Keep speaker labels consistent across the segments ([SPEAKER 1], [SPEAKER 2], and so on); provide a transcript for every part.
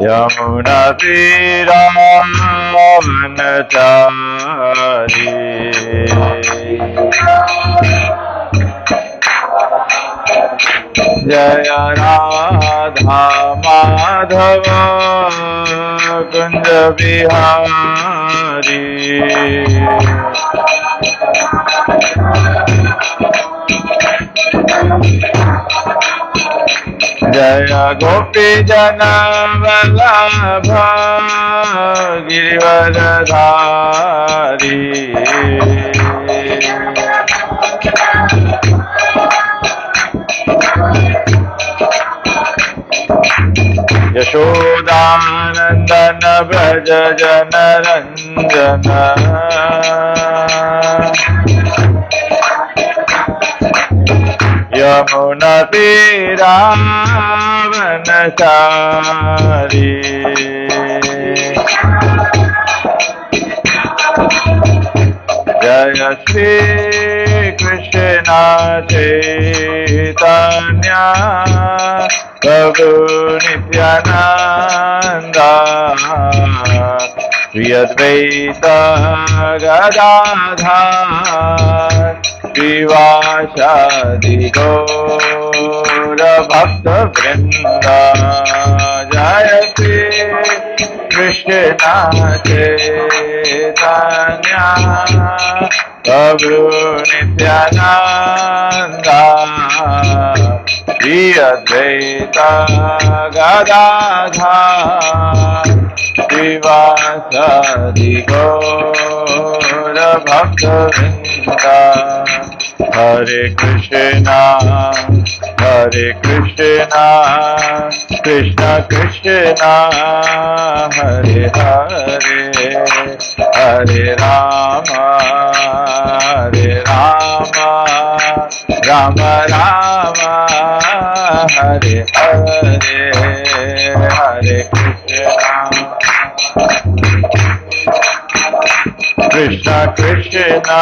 [SPEAKER 1] यमुना तीरावनचारी जय राधा माधव कुंज बिहारी। जय गोपी जन वल्लभ गिरिवरधारी। यशोदानंदन ब्रज जन रंजन यमुना तीरावनचारी। जय श्री कृष्ण चैतन्य प्रभु नित्यानंद श्री अद्वैत गदाधर श्रीवासादि गौर भक्त वृंद। जय श्री कृष्ण चैतन्य प्रभु नित्यानंद श्री अद्वैत गदाधर श्रीवासादि गौर भक्त वृंद। हरे कृष्णा कृष्ण कृष्णा हरे हरे, हरे राम राम राम हरे हरे, हरे कृष्णा कृष्णा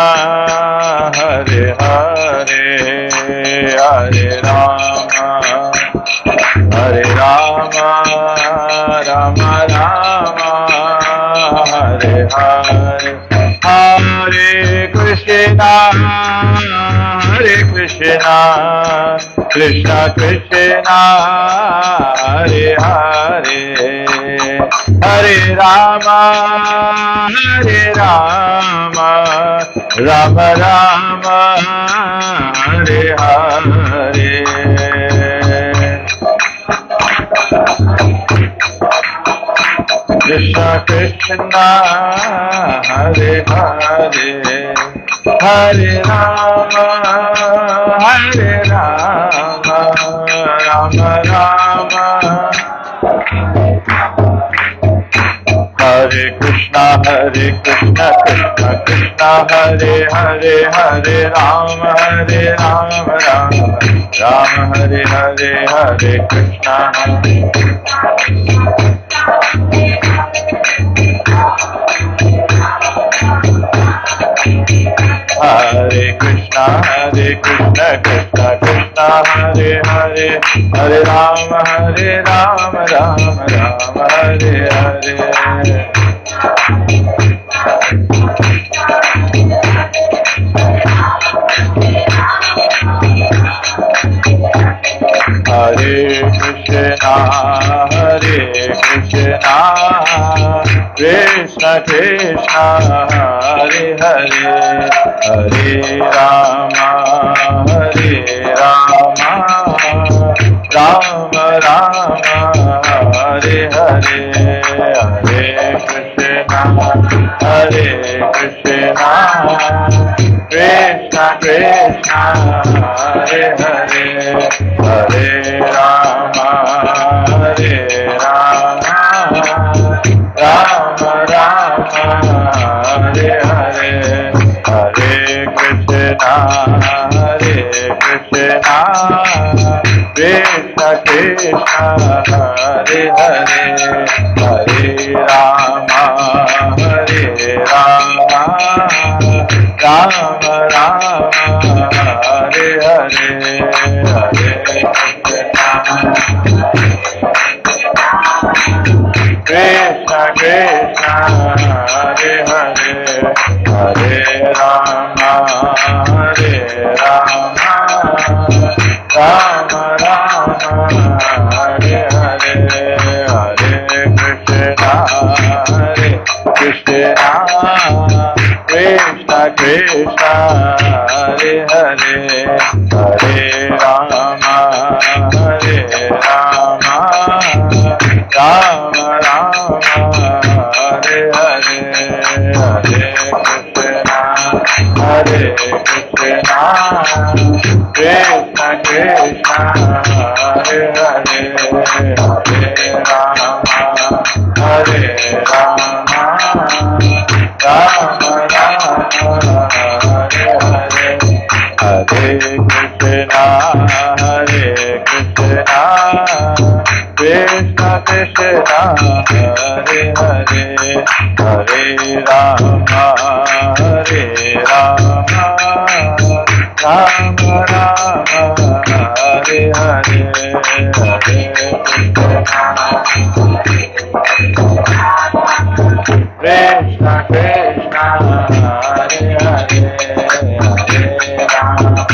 [SPEAKER 1] हरे हरे, हरे राम राम राम हरे हरे। हरे कृष्णा कृष्णा कृष्णा हरे हरे, हरे राम राम राम हरे हरे। कृष्णा कृष्णा हरे हरे, हरे राम राम राम। हरे कृष्णा कृष्णा कृष्णा हरे हरे, हरे राम राम राम हरे हरे, हरे कृष्णा हरे कृष्णा कृष्णा कृष्णा हरे हरे, हरे राम राम राम हरे हरे। हरे कृष्णा कृष्ण कृष्ण हरे हरे, हरे राम राम राम हरे हरे, हरे कृष्णा कृष्ण कृष्ण हरे हरे, हरे राम राम राम हरे हरे, हरे कृष्णा कृष्ण कृष्ण हरे हरे, हरे राम राम राम हरे हरे, हरे Krishna Hare Hare, Hare Krishna, Hare Krishna, Krishna Krishna, Hare Hare, Hare Rama, Hare Rama, Rama Rama, Hare Hare, Hare Krishna, Hare Krishna, Krishna Krishna, Hare Hare, Hare Rama, Hare Rama, Rama Rama, Hare Hare, Hare Krishna, Hare Krishna, Krishna Krishna, Hare Hare, Hare Rama, Hare Rama, Rama Rama, Hare Hare, Hare Krishna, Krishna, Hare Hare, Hare Rama, Hare Rama, Rama Rama.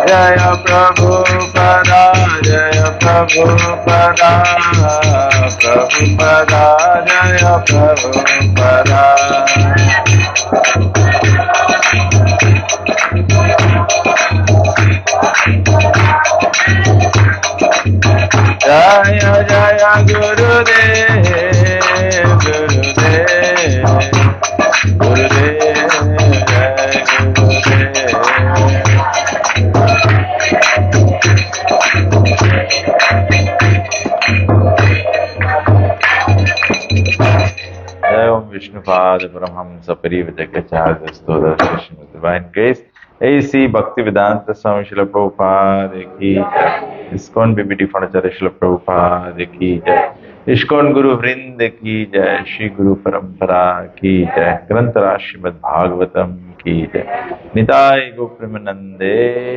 [SPEAKER 1] Jaya Prabhupada, Jaya Prabhupada, Prabhupada, Jaya Prabhupada. Jaya Jaya Gurudev, Gurudev, Gurudev, Jaya Gurudev. Jai Om Vishnupada Paramahamsa Parivajakacharyya Stodha Srimad Divine Grace. A.C. Bhaktivedanta Swami Srila Prabhupada ki jai. ISKCON BBT Phanacharya Srila Prabhupada ki jai. ISKCON Guru Vrind ki jai. Shri Guru Parampara ki jai. Grantara Srimad Bhagavatam ki jai. Nitai Gopremanande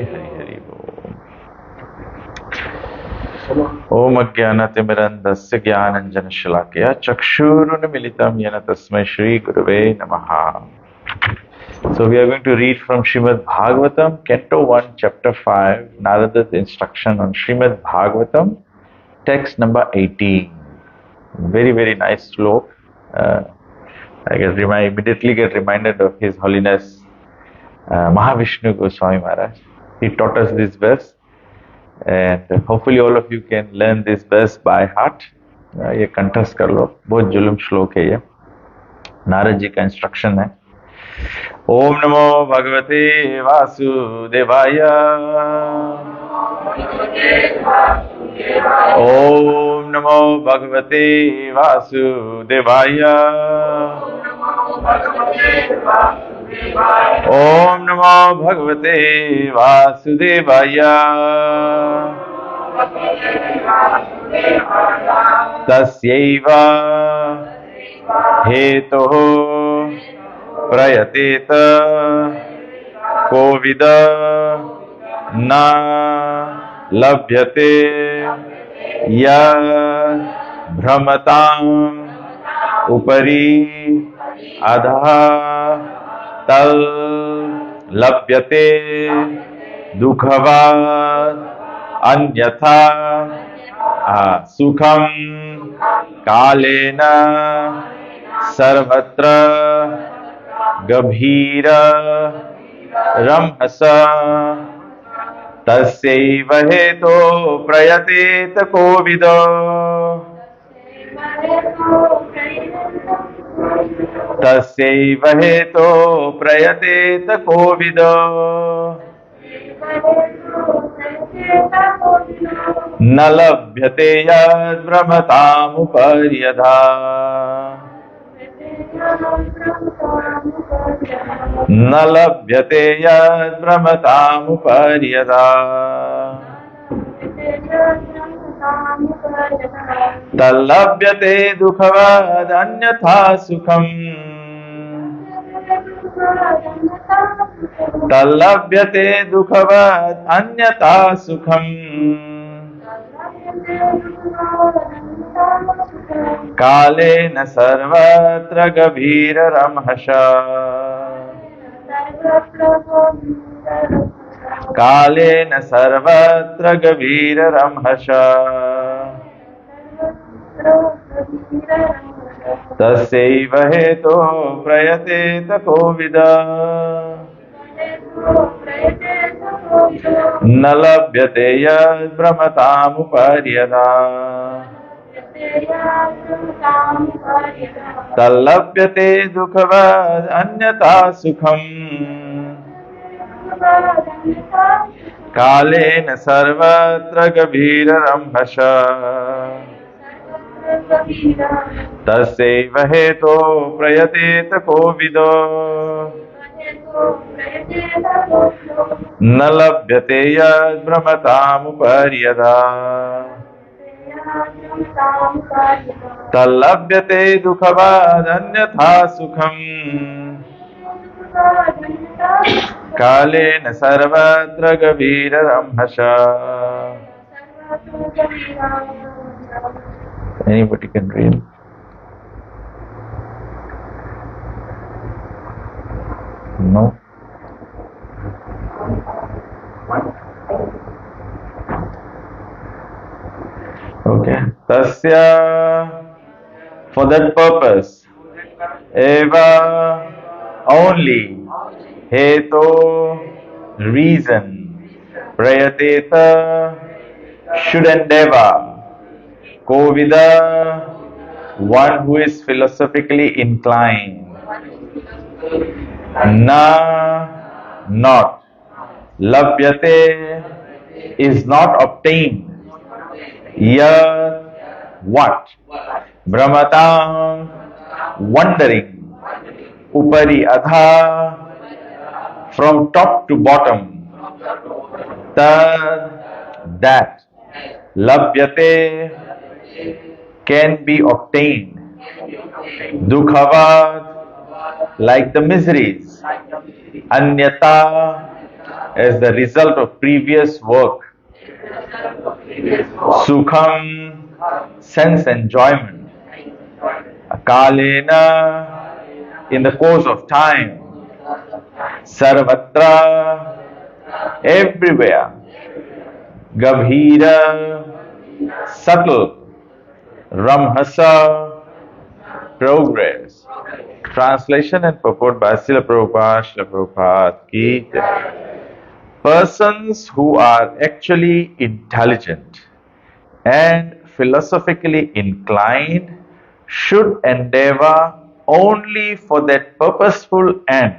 [SPEAKER 1] Hari Hari Bol. Om Ajnanatimirandasya Jnananjana-shalakaya Chakshurunmilitam Yena Tasmai Shri Gurave Namaha. So we are going to read from Srimad Bhagavatam, Canto 1, Chapter 5, Narada's instruction on Srimad Bhagavatam, text number 18. Very, very nice slok. I immediately get reminded of His Holiness Mahavishnu Goswami Maharaj. He taught us this verse, and hopefully all of you can learn this verse by heart. ये कंठस्थ कर लो, बहुत जुलम श्लोक है ये, नारद जी का instruction है. ओम नमो भगवते वासुदेवाय. ओम नमो भगवते वासुदेवाय. ओम नमो भगवते वासुदेवाय. तस्यैव हेतुः प्रयतेत कोविद न लभ्यते भ्रमताम् उपरि अधः तल लभ्यते दुःखवात् अन्यथा सुखम कालेन सर्वत्र गभीर रमस तस्यैव हेतो प्रयतेत कोविद. तस्यैव हेतो प्रयतेत कोविद. न लभ्यते यद्भ्रमतामुपर्यथा. न लभ्यते यद्भ्रमतामुपर्यथा. तल्लभ्यते दुःखवद् अन्यथा सुखम्. तल्लभ्यते दुःखवद् अन्यथा सुखम्. कालेन सर्वत्र गभीररमहर्षः. कालेन सर्वत्र गभीररंहषा तस्यैव हेतो प्रयतेत कोविद न लभ्यते यद्भ्रमतामुपर्यदा तल्लभ्यते दुःखवद् अन्यथा सुखम् कालेन सर्वत्र गभीररंहषा तस्यैव हेतो प्रयतेत कोविदो न लभ्यते यद्भ्रमतामुपर्यदा तल्लभ्यते दुःखवदन्यथा सुखम् कालेन सर्वत्र गभीररंहषा. Anybody can read? No? Okay. Tasya, for that purpose, eva, only, heto, reason, prayateta, should endeavor, kovida, one who is philosophically inclined, na, not, labhyate, is not obtained, yat, what, brahmatam, wondering, upari adha, from top to bottom, tad, that, labhyate, can be obtained, dukhavad, like the miseries, anyata, as the result of previous work, sukham, sense enjoyment, akalena, in the course of time, sarvatra, everywhere, gabhira, subtle, ramhasa, progress. Translation and purport by Srila Prabhupada, Srila Prabhupada ki jai. Persons who are actually intelligent and philosophically inclined should endeavor only for that purposeful end,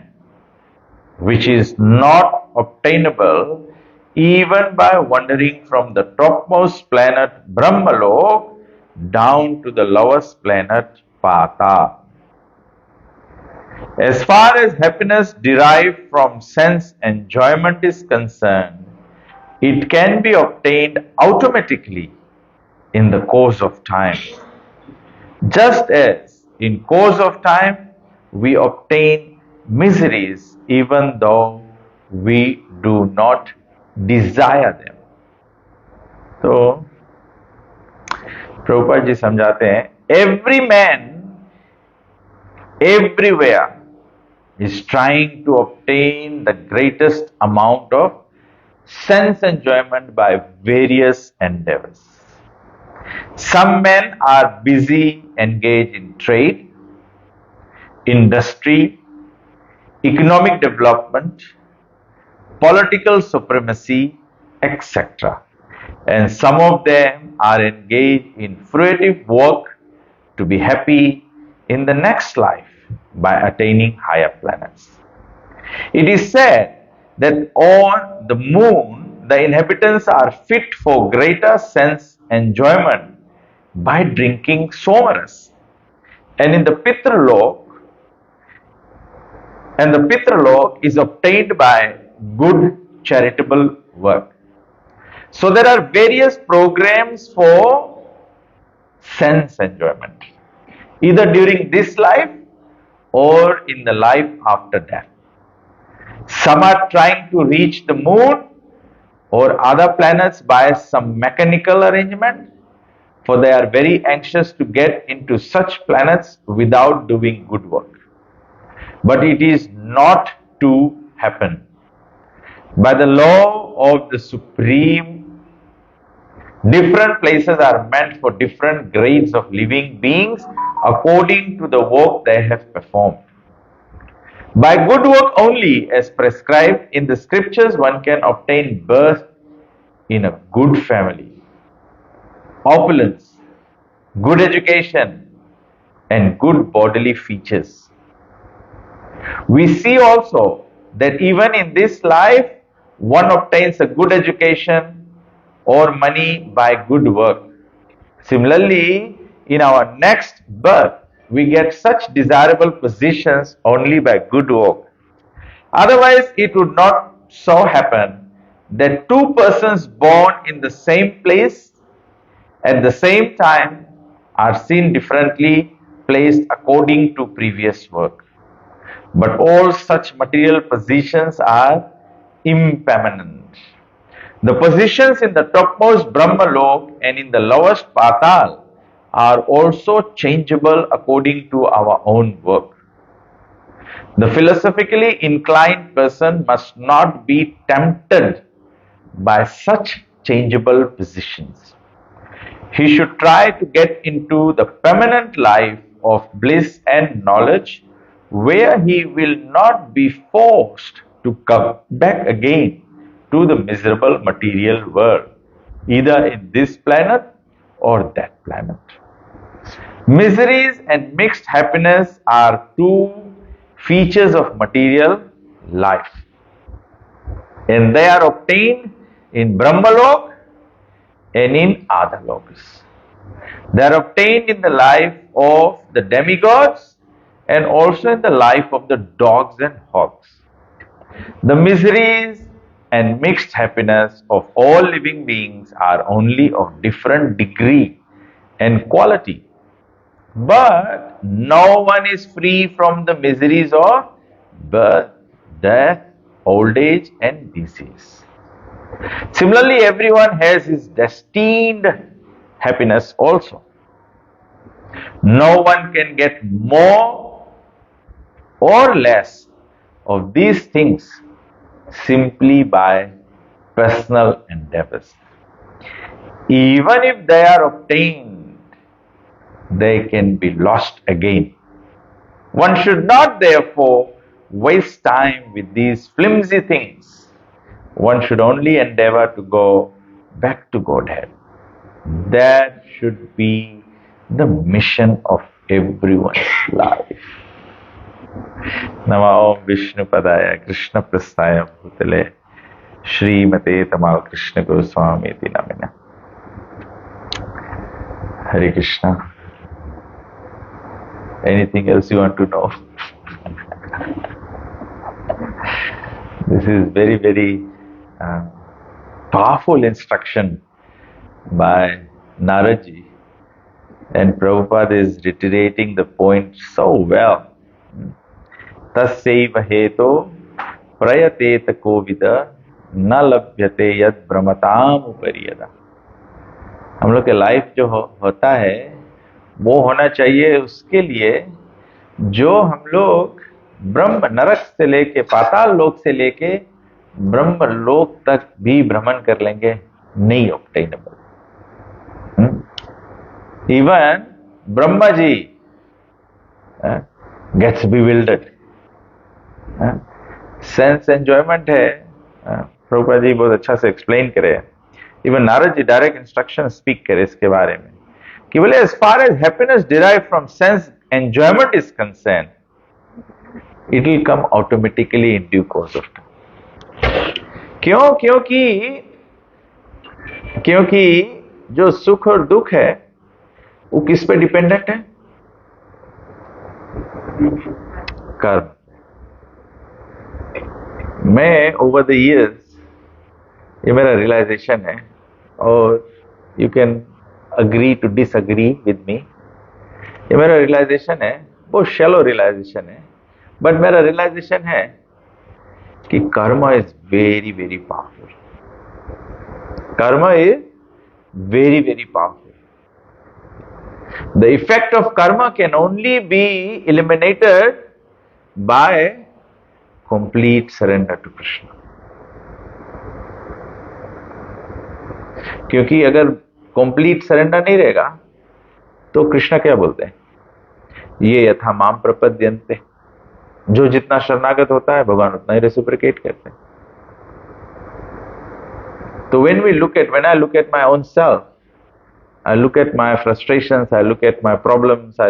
[SPEAKER 1] which is not obtainable even by wandering from the topmost planet Brahmalok down to the lowest planet Patal. As far as happiness derived from sense enjoyment is concerned, it can be obtained automatically in the course of time. Just as in course of time we obtain miseries even though we do not desire them. तो प्रभुपाद जी समझाते हैं, every man everywhere is trying to obtain the greatest amount of sense enjoyment by various endeavors. Some men are busy engaged in trade, industry, economic development, political supremacy, etc. And some of them are engaged in fruitive work to be happy in the next life by attaining higher planets. It is said that on the moon the inhabitants are fit for greater sense enjoyment by drinking somaras, and in the Pitralok is obtained by good charitable work. So there are various programs for sense enjoyment, either during this life or in the life after death. Some are trying to reach the moon or other planets by some mechanical arrangement, for they are very anxious to get into such planets without doing good work. But it is not to happen. By the law of the supreme, different places are meant for different grades of living beings according to the work they have performed. By good work only, as prescribed in the scriptures, one can obtain birth in a good family, opulence, good education, and good bodily features. We see also that even in this life, one obtains a good education or money by good work. Similarly, in our next birth, we get such desirable positions only by good work. Otherwise, it would not so happen that two persons born in the same place at the same time are seen differently placed according to previous work. But all such material positions are impermanent. The positions in the topmost Brahmalok and in the lowest Patal are also changeable according to our own work. The philosophically inclined person must not be tempted by such changeable positions. He should try to get into the permanent life of bliss and knowledge, where he will not be forced to come back again to the miserable material world, either in this planet or that planet. Miseries and mixed happiness are two features of material life, and they are obtained in Brahmalok and in Adalokas. They are obtained in the life of the demigods and also in the life of the dogs and hogs. The miseries and mixed happiness of all living beings are only of different degree and quality. But no one is free from the miseries of birth, death, old age, and disease. Similarly, everyone has his destined happiness also. No one can get more or less of these things simply by personal endeavors. Even if they are obtained, they can be lost again. One should not therefore waste time with these flimsy things. One should only endeavor to go back to Godhead. That should be the mission of everyone's life. Namo Vishnu Padaya Krishna Prasthaya Bhutale Srimate Tamal Krishna Goswami Iti Namine. Hare Krishna. Anything else you want to know? This is very, very powerful instruction by Naradji, and Prabhupada is reiterating the point so well. Tasyaiva heto prayateta kovida na labhyate yad brahmatam upariyada. हम लोग के life जो होता है वो होना चाहिए उसके लिए जो हम लोग ब्रह्म नरक से लेके पाताल लोक से लेके ब्रह्म लोक तक भी भ्रमण कर लेंगे, नहीं obtainable. Even Brahma ji gets bewildered. Sense enjoyment है, प्रभुपाद जी बहुत अच्छा से एक्सप्लेन करे. Even Narada ji direct instruction speak करे इसके बारे में कि बोले as far as happiness derive from sense enjoyment is concern, it will come automatically in due course of time. क्यों? क्योंकि जो सुख और दुख है वो किस पे डिपेंडेंट है? कर्म. मैं ओवर द इयर्स, ये मेरा रियलाइजेशन है, और you can agree to disagree with me. ये मेरा रियलाइजेशन है, बहुत शैलो रियलाइजेशन है, बट मेरा रियलाइजेशन है कि karma is very very powerful. Karma is very very powerful. The effect of karma can only be eliminated by complete surrender to Krishna. क्योंकि अगर कंप्लीट सरेंडर नहीं रहेगा तो कृष्ण क्या बोलते हैं, ये यथा माम प्रपद्यन्ते, जो जितना शरणागत होता है भगवान उतना ही रेसिप्रोकेट करते हैं. तो when I look at my own self, I look at my frustrations, I look at my problems, I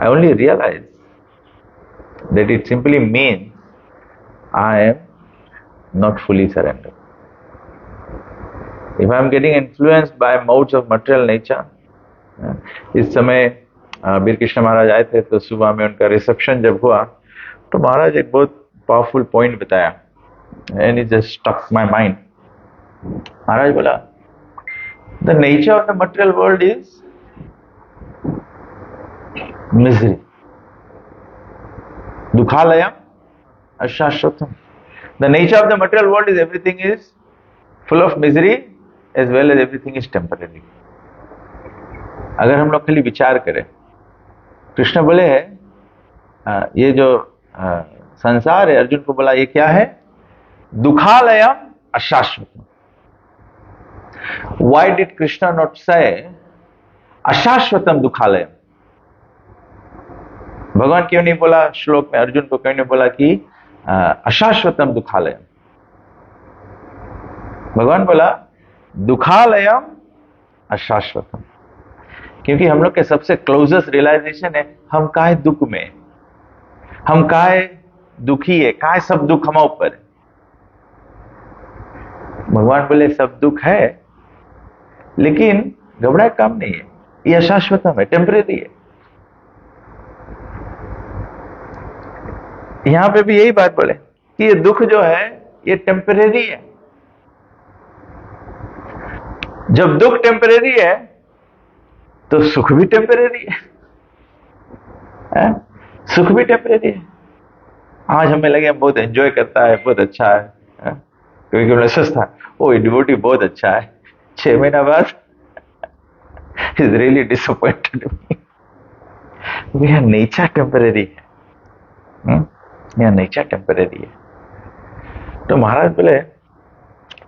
[SPEAKER 1] only realize that it simply means I am not fully surrendered. If I am getting influenced by modes of material nature, इस समय वीर कृष्ण महाराज आए थे तो सुबह में उनका reception जब हुआ तो महाराज एक बहुत पावरफुल पॉइंट बताया, and it just stuck my mind. Maharaj बोला, the nature of the material world is misery, दुखालयम अशाश्वतम. The nature of the material world is everything is full of misery as well as everything is temporary. अगर हम लोग खाली विचार करें, कृष्ण बोले है ये जो संसार है, अर्जुन को बोला ये क्या है, दुखालयम अशाश्वतम. Why did Krishna not say अशाश्वतम दुखालयम? भगवान क्यों नहीं बोला श्लोक में, अर्जुन को क्यों नहीं बोला कि अशाश्वतम दुखालयम? भगवान बोला दुखालयम अशाश्वतम, क्योंकि हम लोग के सबसे क्लोजेस्ट रियलाइजेशन है हम काहे दुख में, हम काहे दुखी है, काहे सब दुख हम ऊपर है. भगवान बोले सब दुख है लेकिन घबराए काम नहीं है, ये अशाश्वतम है, टेम्परेरी है. यहां पे भी यही बात बोले कि ये दुख जो है ये टेम्परेरी है. जब दुख टेम्परेरी है तो सुख भी टेम्परेरी है, सुख भी टेम्परेरी है. आज हमें लगे हम बहुत एंजॉय करता है, बहुत अच्छा है, क्योंकि हमने सोचता ओ ये डिवोटी बहुत अच्छा है, 6 महीना बाद is really disappointed. Nature temporary है, यह नेचर टेम्परेरी है. तो महाराज बोले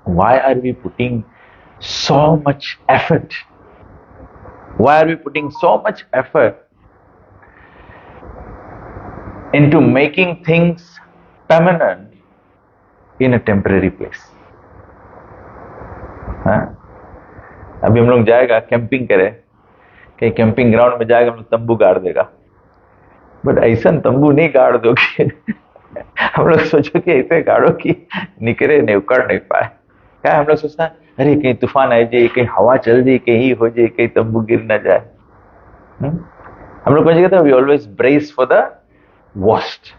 [SPEAKER 1] why are we putting so much effort? Why are we putting so much effort into making things permanent in a temporary place? अभी हम लोग जाएगा कैंपिंग करे, कहीं कैंपिंग ग्राउंड में जाएगा, हम लोग तंबू गाड़ देगा, बट ऐसा तंबू नहीं गाड़ दोगे हम लोग सोचो कि ऐसे गाड़ो कि निकले नहीं, उकड़ नहीं पाए. क्या हम लोग सोचता है अरे कहीं तूफान आ जाए, कहीं हवा चल जाए, कहीं हो जाए, कहीं तंबू गिर ना जाए. हम लोग कहते we always brace for the worst.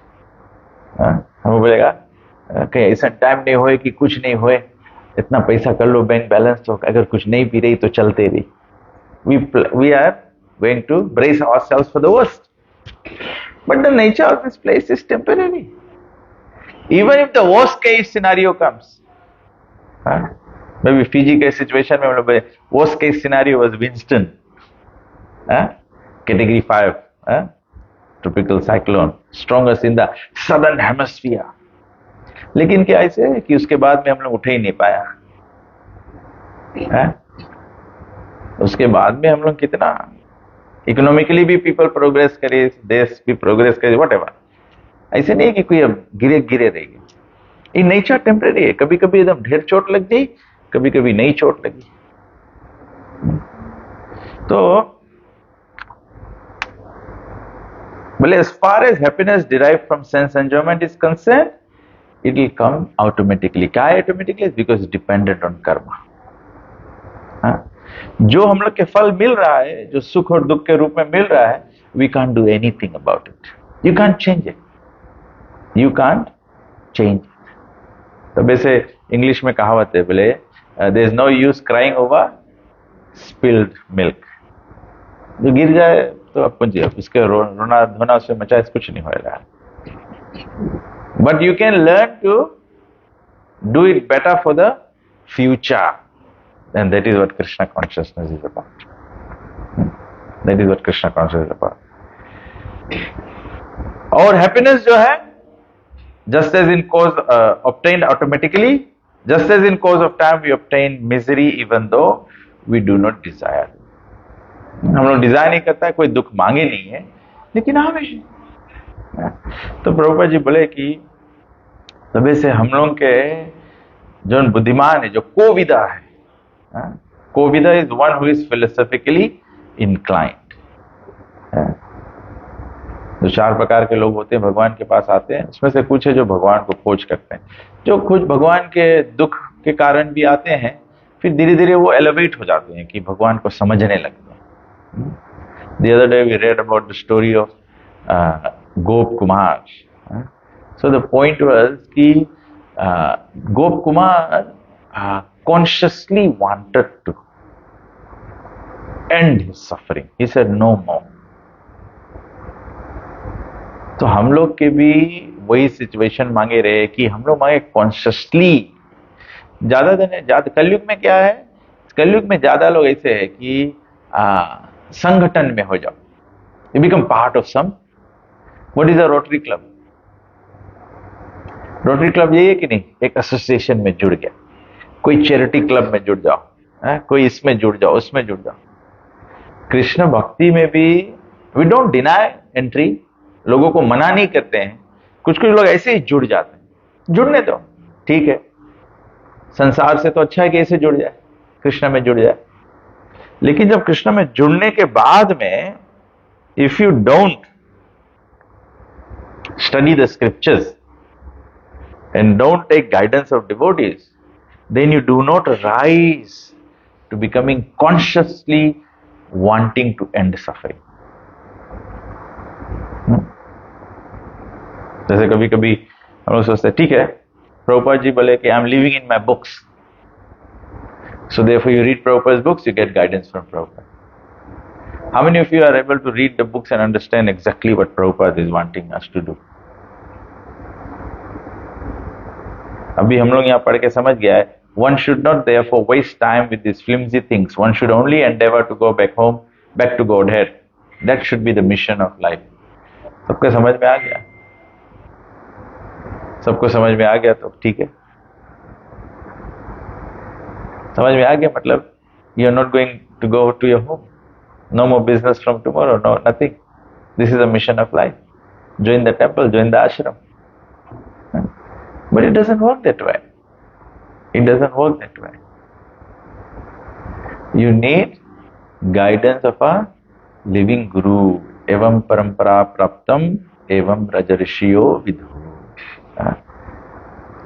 [SPEAKER 1] हमें बोलेगा कहीं ऐसा टाइम नहीं होए कि कुछ नहीं होए, इतना पैसा कर लो बैंक बैलेंस, तो अगर कुछ नहीं भी रही तो चलते रही. We are going to brace ourselves for the worst, but the nature of this place is temporary. Even if the worst case scenario comes, maybe Fiji के सिचुएशन में हम लोग worst case scenario was Winston, category 5, tropical cyclone, strongest in the southern hemisphere. लेकिन क्या ऐसे है कि उसके बाद में हम लोग उठ ही नहीं पाया, उसके बाद में हम लोग कितना इकोनॉमिकली भी पीपल प्रोग्रेस करे, देश भी प्रोग्रेस करे, व्हाटएवर. ऐसे नहीं कि कोई अब गिरे गिरे रहेगी. ये नेचर टेम्परेरी है. कभी कभी एकदम ढेर चोट लग गई, कभी कभी नहीं चोट लगी. तो बोले as far as happiness derived from sense enjoyment is concerned, it will come automatically. क्या है automatically? Because it's dependent on karma. जो हम लोग के फल मिल रहा है, जो सुख और दुख के रूप में मिल रहा है, we can't do anything about it. You can't change it. You can't change it. तो वैसे इंग्लिश में कहावत है, बोले there is no use crying over spilled milk. जो गिर जाए तो अपन जी उसके रोना धोना उससे मचा कुछ नहीं होगा. But you can learn to do it better for the future, and that is what Krishna consciousness is about. That is what Krishna consciousness is about. और हैप्पीनेस जो है Just as in cause obtained automatically, just as in course of time we obtain misery even though we do not desire. हम लोग Dzire नहीं करता है, कोई दुख मांगे नहीं है, लेकिन हमेशा। तो प्रभुपाद जी बोले कि तभी से हम लोग के जो बुद्धिमान है, जो कोविदा है, कोविदा is one who is philosophically inclined. जो 4 प्रकार के लोग होते हैं भगवान के पास आते हैं, उसमें से कुछ है जो भगवान को खोज करते हैं, जो खुद भगवान के दुख के कारण भी आते हैं, फिर धीरे धीरे वो एलिवेट हो जाते हैं कि भगवान को समझने लगते हैं। The other day we read about the story of Gop Kumar. So the point was कि Gop Kumar consciously wanted to end his suffering. He said no more. तो हम लोग के भी वही सिचुएशन मांगे रहे कि हम लोग मांगे कॉन्शियसली। ज्यादा कलयुग में क्या है, कलयुग में ज्यादा लोग ऐसे है कि संगठन में हो जाओ, you become part of some. What is a Rotary Club? Rotary Club यही है कि नहीं, एक एसोसिएशन में जुड़ गया, कोई चैरिटी क्लब में जुड़ जाओ, कोई इसमें जुड़ जाओ, उसमें जुड़ जाओ। कृष्ण भक्ति में भी वी डोंट डिनाई एंट्री, लोगों को मना नहीं करते हैं, कुछ कुछ लोग ऐसे ही जुड़ जाते हैं। जुड़ने दो, ठीक है, संसार से तो अच्छा है कि ऐसे जुड़ जाए, कृष्ण में जुड़ जाए। लेकिन जब कृष्ण में जुड़ने के बाद में if you don't study the scriptures and don't take guidance of devotees, then you do not rise to becoming consciously wanting to end suffering. जैसे कभी कभी हम लोग सोचते हैं ठीक है, प्रभुपाद जी बोले कि I am living in my books, so therefore you read Prabhupada's books, you get guidance from Prabhupada. How many of you are able to read the books and understand exactly what Prabhupada is wanting us to do? अभी हम लोग यहाँ पढ़ के समझ गया है, one should not therefore waste time with these flimsy things. One should only endeavor to go back home, back to Godhead. That should be the mission of life. सबको समझ में आ गया? सबको समझ में आ गया तो ठीक है। समझ में आ गया मतलब you are not going to go to your home, no more business from tomorrow, no nothing, this is a mission of life, join the temple, join the ashram. But it doesn't work that way. It doesn't work that way. You need guidance of a living guru. Evam parampara praptam evam rajarishio vidhu.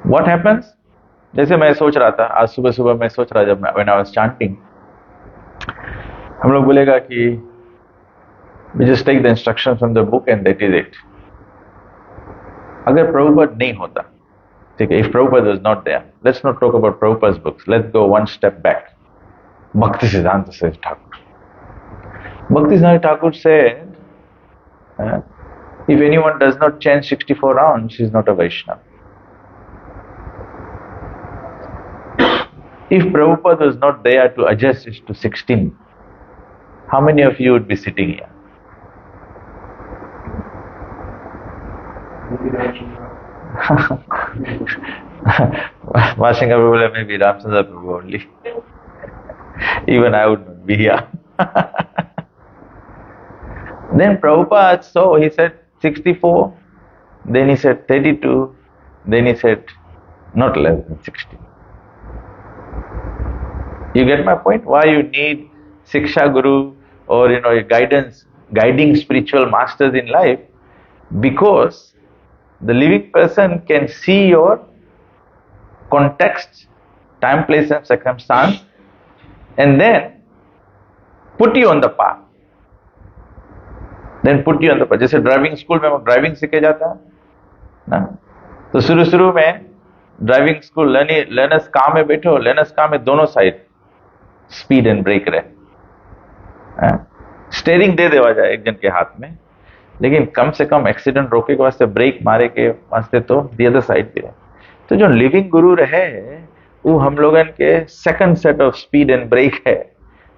[SPEAKER 1] What happens? जैसे मैं सोच रहा था, आज सुबह सुबह मैं सोच रहा, जब when I was chanting, हम लोग बोलेगा कि we just take the instructions from the book and that is it. अगर प्रभुपाद नहीं होता, ठीक है, if Prabhupada was not there, let's not talk about Prabhupada's books, let's go one step back. Bhakti Siddhanta Thakur. Bhakti Siddhanta Thakur said, if anyone does not chant 64 rounds, he is not a Vaishnava. If Prabhupada was not there to adjust it to 16, how many of you would be sitting here? Vashinga Prabhu, maybe Ramchandra Prabhu only. Even I would not be here. Then Prabhupada saw, he said 64, then he said 32, then he said not less than 60. You get my point? Why you need Siksha Guru or guidance, guiding spiritual masters in life? Because the living person can see your context, time, place and circumstance and then put you on the path. Then put you on the path. जैसे driving school में driving सीखे जाता है ना, तो शुरू शुरू में ड्राइविंग स्कूल लर्नर्स कार में बैठो, लर्नर्स कार में दोनों साइड स्पीड एंड ब्रेक रहे, स्टेयरिंग दे देवा जाए एक जन के हाथ में, लेकिन कम से कम एक्सीडेंट रोके के वास्ते, ब्रेक मारे के वास्ते तो दी अदर साइड भी रहे। तो जो लिविंग गुरु रहे वो हम लोगन के second set of speed and brake है,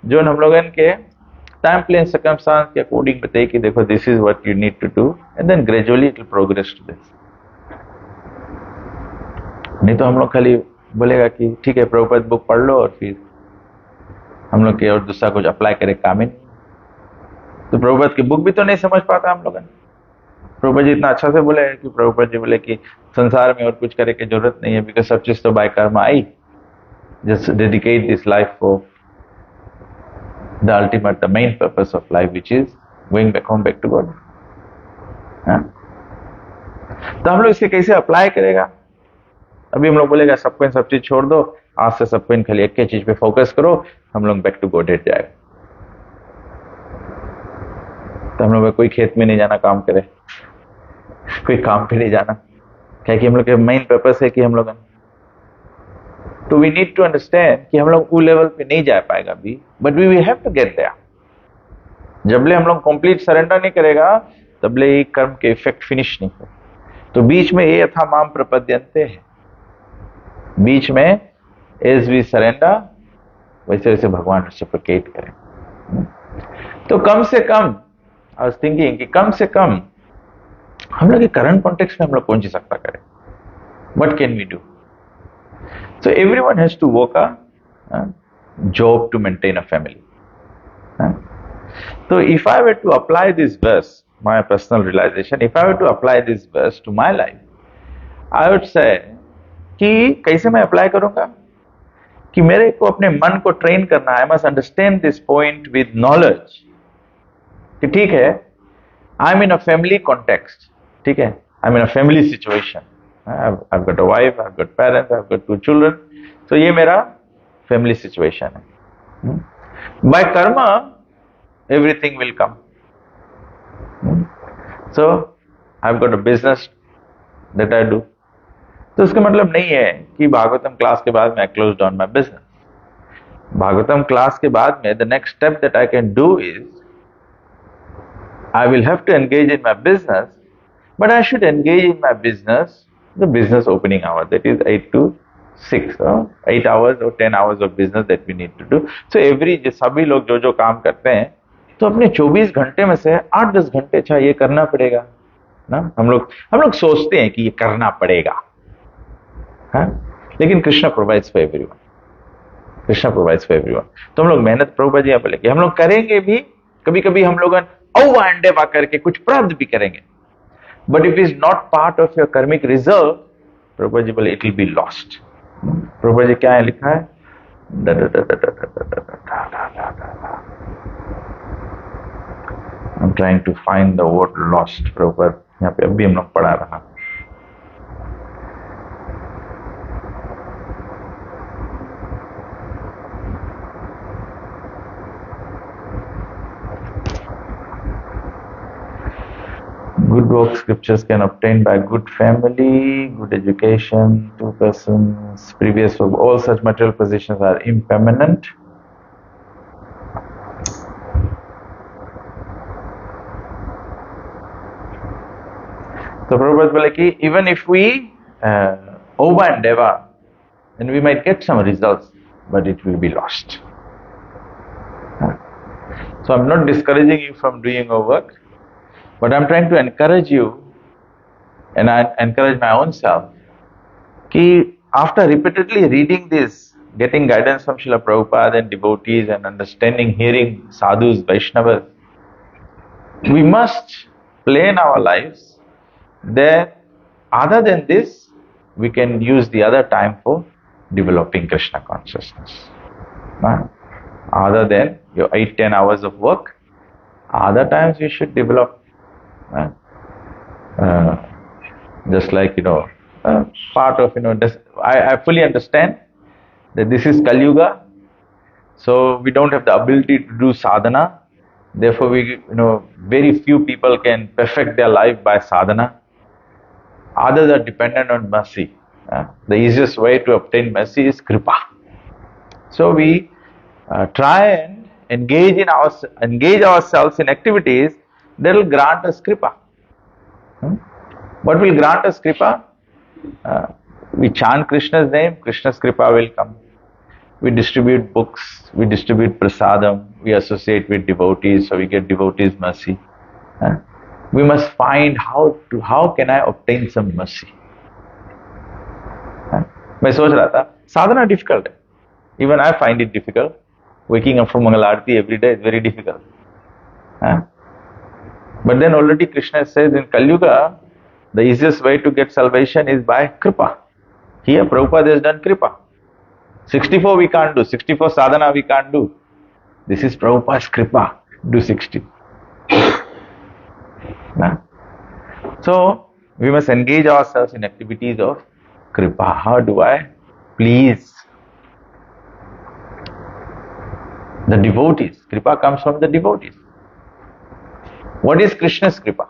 [SPEAKER 1] जो हम लोगन के टाइम प्लेन सर्कमस्टांस के अकॉर्डिंग बताइए कि देखो this is what you need to do and then gradually it will progress to this. नहीं तो हम लोग खाली बोलेगा कि ठीक है प्रभुपद बुक पढ़ लो और फिर हम लोग के और दूसरा कुछ अप्लाई करे काम ही नहीं। तो प्रभुपद की बुक भी तो नहीं समझ पाता हम लोगों ने। प्रभुपद जी इतना अच्छा से बोले कि प्रभुपद जी बोले कि संसार में और कुछ करे की जरूरत नहीं है, बिकॉज सब चीज तो बाय कर्मा आई। Just dedicate this life for the ultimate, the main purpose of life, which is going back home, back to God. तो हम लोग इसे कैसे अप्लाई करेगा? अभी हम लोग बोलेगा सबको इन सब चीज छोड़ दो, आज से सबको इन खाली एक ही चीज पे फोकस करो, हम लोग बैक टू गॉड जाएगा। तो हम लोग कोई खेत में नहीं जाना काम करे, कोई काम पे नहीं जाना, क्या कि हम लोग का मेन पर्पस है कि हम लोग, तो वी नीड टू अंडरस्टैंड कि हम लोग वो लेवल पे नहीं जा पाएगा अभी, but we have to get there. जबले हम लोग कंप्लीट सरेंडर नहीं करेगा तबले ये कर्म के इफेक्ट फिनिश नहीं हो। तो बीच में ये यथा माम प्रपद्यन्ते है, बीच में एज वी सरेंडर वैसे वैसे भगवान रेसिप्रोकेट करें। तो कम से कम आई वाज थिंकिंग कि कम से कम हम लोग के करंट कॉन्टेक्स्ट में हम लोग कौन सी सकता करें, what can we do? So everyone has to work a job to maintain a family. So if I were to apply this verse, my personal realization, if I were to apply this verse to my life, I would say कि कैसे मैं apply करूंगा कि मेरे को अपने मन को ट्रेन करना है। I must understand this point with knowledge कि ठीक है, I'm in a family context, ठीक है, I'm in a family situation, I've got a wife, I've got parents, I've got 2 children, तो ये मेरा family situation है। By karma everything will come. So I've got a business that I do. तो इसका मतलब नहीं है कि भागवतम क्लास के बाद मैं close down my business. Bhagavatam class के बाद में the next step that I can do is I will have to engage in my business, but I should engage in my business, the business opening hour, that is 8 to 6, 8 hours or 10 hours of business that we need to do. So every सभी लोग जो जो काम करते हैं तो अपने 24 घंटे में से 8-10 घंटे अच्छा ये करना पड़ेगा ना। हम लोग सोचते हैं कि ये करना पड़ेगा, हाँ? लेकिन Krishna provides for everyone, Krishna provides for everyone. तो हम लोग मेहनत, प्रभुपाद जी बोले कि हम लोग करेंगे भी, कभी कभी हम लोग औवा अंडेवा करके कुछ प्राप्त भी करेंगे, but if is not part of your karmic reserve, Prabhupada ji बोले it will be lost. Prabhupada ji क्या है लिखा है, I'm trying to find the word lost, Prabhupada यहाँ पे अभी हम लोग पढ़ा रहा। Good work scriptures can obtain by good family, good education, 2 persons, previous work. All such material possessions are impermanent. So Prabhupada बोले कि even if we over endeavor, then we might get some results, but it will be lost. So I'm not discouraging you from doing your work, but I'm trying to encourage you, and I encourage my own self, कि after repeatedly reading this, getting guidance from Srila Prabhupada and devotees and understanding, hearing sadhus, Vaishnavas, we must plan our lives that other than this, we can use the other time for developing Krishna consciousness. Other than your 8-10 hours of work, other times you should develop. Just like, part of, I fully understand that this is Kali Yuga, so we don't have the ability to do sadhana. Therefore, very few people can perfect their life by sadhana. Others are dependent on mercy. The easiest way to obtain mercy is kripa. So we try and engage ourselves in activities that will grant us kripa. What will grant us kripa? We chant Krishna's name, Krishna's kripa will come. We distribute books, we distribute prasadam, we associate with devotees, so we get devotees' mercy. We must find how can I obtain some mercy. मैं सोच रहा था साधना difficult है, even I find it difficult, waking up from Mangal Aarti every day is very difficult. But then already Krishna says in Kali Yuga, the easiest way to get salvation is by Kripa. Here Prabhupada has done Kripa. 64 we can't do, 64 sadhana we can't do. This is Prabhupada's Kripa, do 60. So we must engage ourselves in activities of Kripa. How do I please the devotees? Kripa comes from the devotees. What is Krishna's Kripa?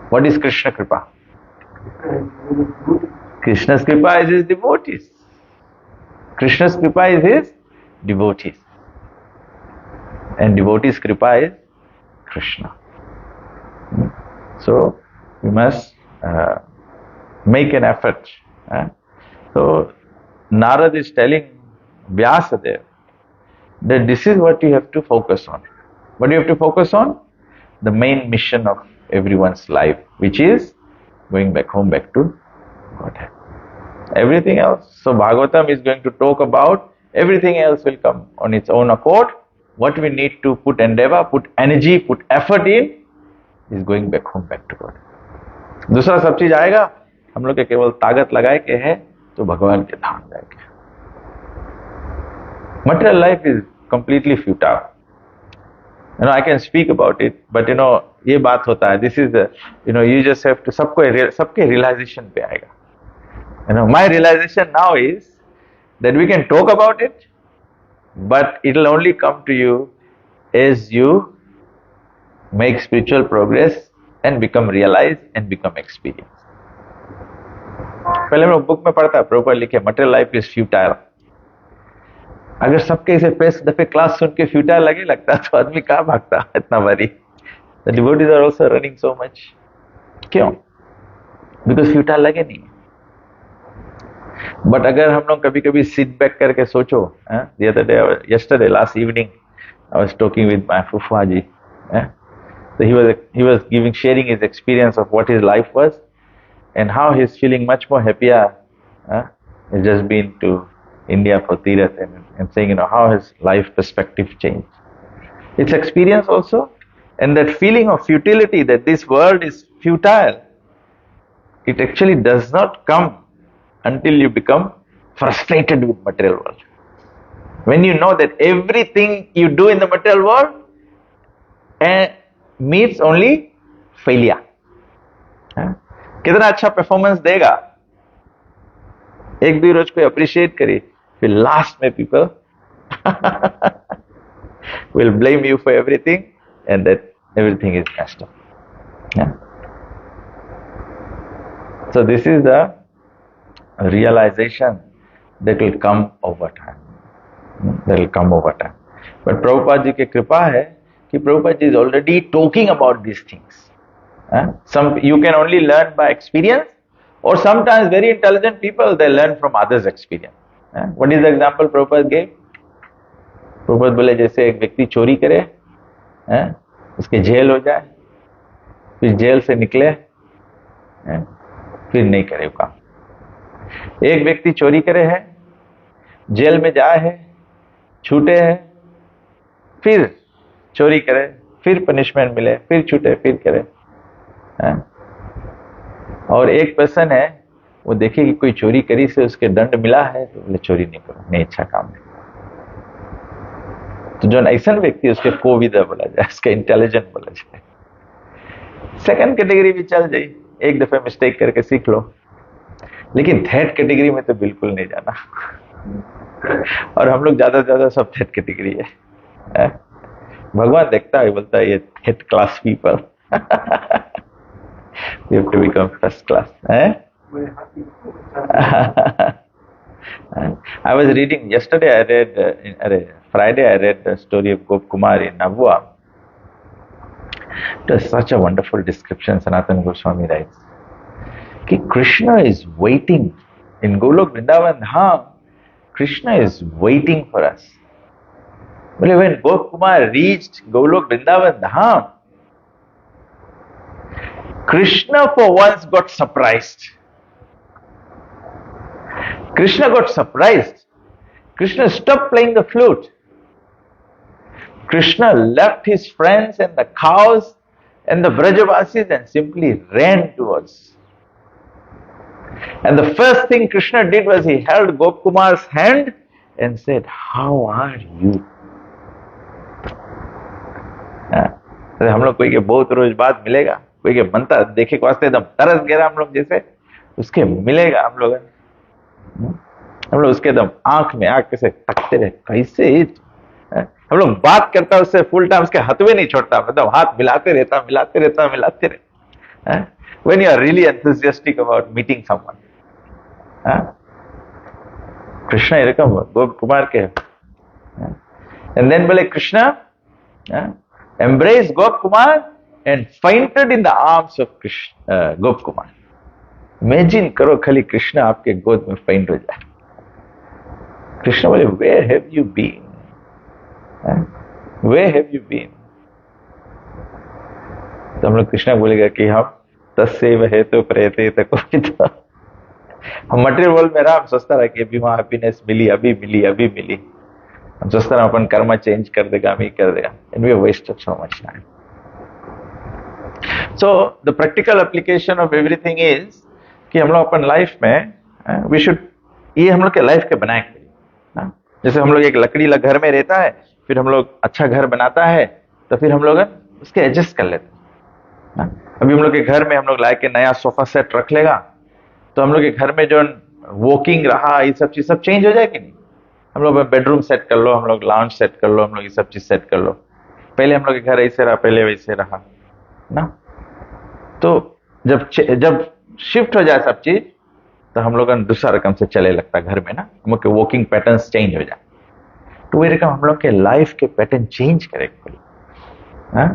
[SPEAKER 1] What is Krishna Kripa? Krishna's Kripa is his devotees. Krishna's Kripa is his devotees. And devotees' Kripa is Krishna. So we must make an effort. So Narad is telling Vyasadeva that this is what you have to focus on. What do you have to focus on? The main mission of everyone's life, which is going back home, back to Godhead. Everything else. So Bhagavatam is going to talk about everything else will come on its own accord. What we need to put endeavor, put energy, put effort in is going back home, back to God. दूसरा सब चीज आएगा, हम लोग के केवल ताकत लगाए के है तो भगवान के धाम जाएंगे. Material life is completely futile. I can speak about it, but ये बात होता है. This is the, you just have to, सबके realization पे आएगा. My realization now is that we can talk about it, but it'll only come to you as you make spiritual progress and become realized and become experienced. पहले मैं book में पढ़ता, proper लिखे, material life is futile. अगर सबके इसे pace दफे class सुन के फ्यूटाइल लगता तो आदमी कहाँ भागता इतना बारी. The devotees are also running so much. क्यों? Because फ्यूटाइल लगे नहीं. बट अगर हम लोग कभी कभी सिट बैक करके सोचो, the other day, yesterday, last evening, I was talking with my Fufuaji. So he was sharing his experience of what his life was and how he's feeling much more happier. He's just been to India for Tirath and saying, how his life perspective changed. It's experience also, and that feeling of futility, that this world is futile, it actually does not come until you become frustrated with material world. When you know that everything you do in the material world means only failure. कितना अच्छा performance देगा, एक दो रोज को appreciate करे, फिर last में people will blame you for everything and that everything is messed up. So this is the realization that will come over time. That will come over time. But Prabhupada ji की कृपा है कि Prabhupada ji is already talking about these things. Some you can only learn by experience, or sometimes very intelligent people, they learn from others' experience. What is the example Prabhupada gave? Prabhupada बोले जैसे एक व्यक्ति चोरी करे, उसके jail हो जाए, फिर जेल से निकले, फिर नहीं करे काम. एक व्यक्ति चोरी करे है, जेल में जाए है, छूटे है, फिर चोरी करे, फिर पनिशमेंट मिले, फिर छूटे, फिर करे. और एक पर्सन है, वो देखे कि कोई चोरी करी से उसके दंड मिला है, तो बोले चोरी नहीं करो, नहीं अच्छा काम है. तो जो ऐसा व्यक्ति उसके कोविदा बोला जाए, उसका इंटेलिजेंट बोला जाए. सेकंड कैटेगरी भी चल जाए, एक दफे मिस्टेक करके सीख लो, लेकिन थर्ड कैटेगरी में तो बिल्कुल नहीं जाना. और हम लोग ज्यादा से ज्यादा सब थर्ड कैटेगरी है. भगवान देखता है, बोलता है ये third class people. You have to become first class. I was reading yesterday. I read Friday. I read the story of Gop Kumar in Navua. It was such a wonderful description. Sanatana Goswami writes, "Ki Krishna is waiting in Golok Vrindavan Dham. Krishna is waiting for us." Well, when Gop Kumar reached Golok Vrindavan Dham, Krishna for once got surprised. Krishna got surprised. Krishna stopped playing the flute. Krishna left his friends and the cows and the Brajavasis and simply ran towards. And the first thing Krishna did was he held Gopkumar's hand and said, "How are you?" हम लोग कोई के बहुत रोज बाद मिलेगा, कोई के बनता देखे के वास्ते एकदम तरस गया हम लोग जैसे, उसके मिलेगा हम लोग उसके एकदम आंख में आंख कैसे तकते रहे, कैसे हम लोग बात करता उससे फुल टाइम उसके हाथ में नहीं छोड़ता, मतलब हाथ मिलाते रहता when you are really enthusiastic about meeting someone. Krishna इरकम Gopkumar के and then बोले Krishna embraced Gopkumar and fainted in the arms of Krishna, Gopkumar. Imagine करो खाली कृष्ण आपके गोद में faint हो जाए. कृष्ण बोले where have you been? Where have you been? तो हम लोग कृष्ण बोलेगा कि हम तस्सेव है तो प्रेते तक हम मटेरियल वर्ल्ड में रहा, हम सोचता रहा कि अभी वहां हैप्पीनेस मिली, अभी मिली, हम सोचता रहा अपन कर्म चेंज कर देगा, अभी कर देगा, and we have wasted so much time. So the practical application of everything is कि हम लोग अपन लाइफ में वी शुड, ये हम लोग के लाइफ के बनाए. जैसे हम लोग एक लकड़ी घर में रहता है, फिर हम लोग अच्छा घर बनाता है, तो फिर हम लोग उसके एडजस्ट कर लेते हैं. अभी हम लोग के घर में हम लोग लाके नया सोफा सेट रख लेगा, तो हम लोग के घर में जो वॉकिंग रहा, ये सब चीज सब चेंज हो जाएगी नहीं. हम लोग बेडरूम सेट कर लो, हम लोग लाउंज सेट कर लो, हम लोग ये सब चीज सेट कर लो. पहले हम लोग के घर ऐसे रहा, पहले वैसे रहा ना. तो जब शिफ्ट हो जाए सब चीज, तो हम लोग दूसरा रकम से चले लगता घर में ना, हम लोग के वॉकिंग पैटर्न्स चेंज हो जाए. तो वही रकम हम लोग के लाइफ के पैटर्न चेंज करेगा.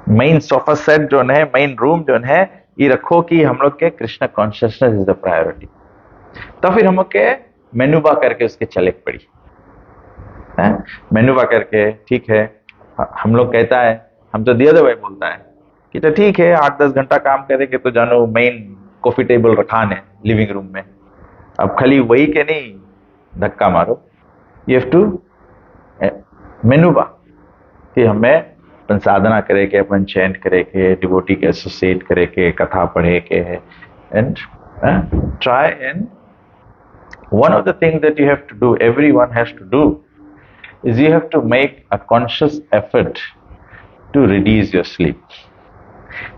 [SPEAKER 1] मेन सोफा सेट जो है, मेन रूम जो है, ये रखो कि हम लोग के Krishna consciousness is the priority. तो फिर हम लोग के मेनूबा करके उसके चले पड़ी. मेनूबा करके ठीक है, हम लोग कहता है, हम तो दिया भाई बोलता है कि तो ठीक है 8-10 घंटा काम करेंगे तो जानो मेन कॉफी टेबल रखान है लिविंग रूम में. अब खाली वही के नहीं धक्का मारो, यू हैव टू मेनूबा कि हमें अपन साधना करे के, अपन चैंट करे के, डिवोटी के एसोसिएट करे के, कथा पढ़े के, and try. And one of the things that you have to do, everyone has to do, is you have to make a conscious effort to reduce your sleep,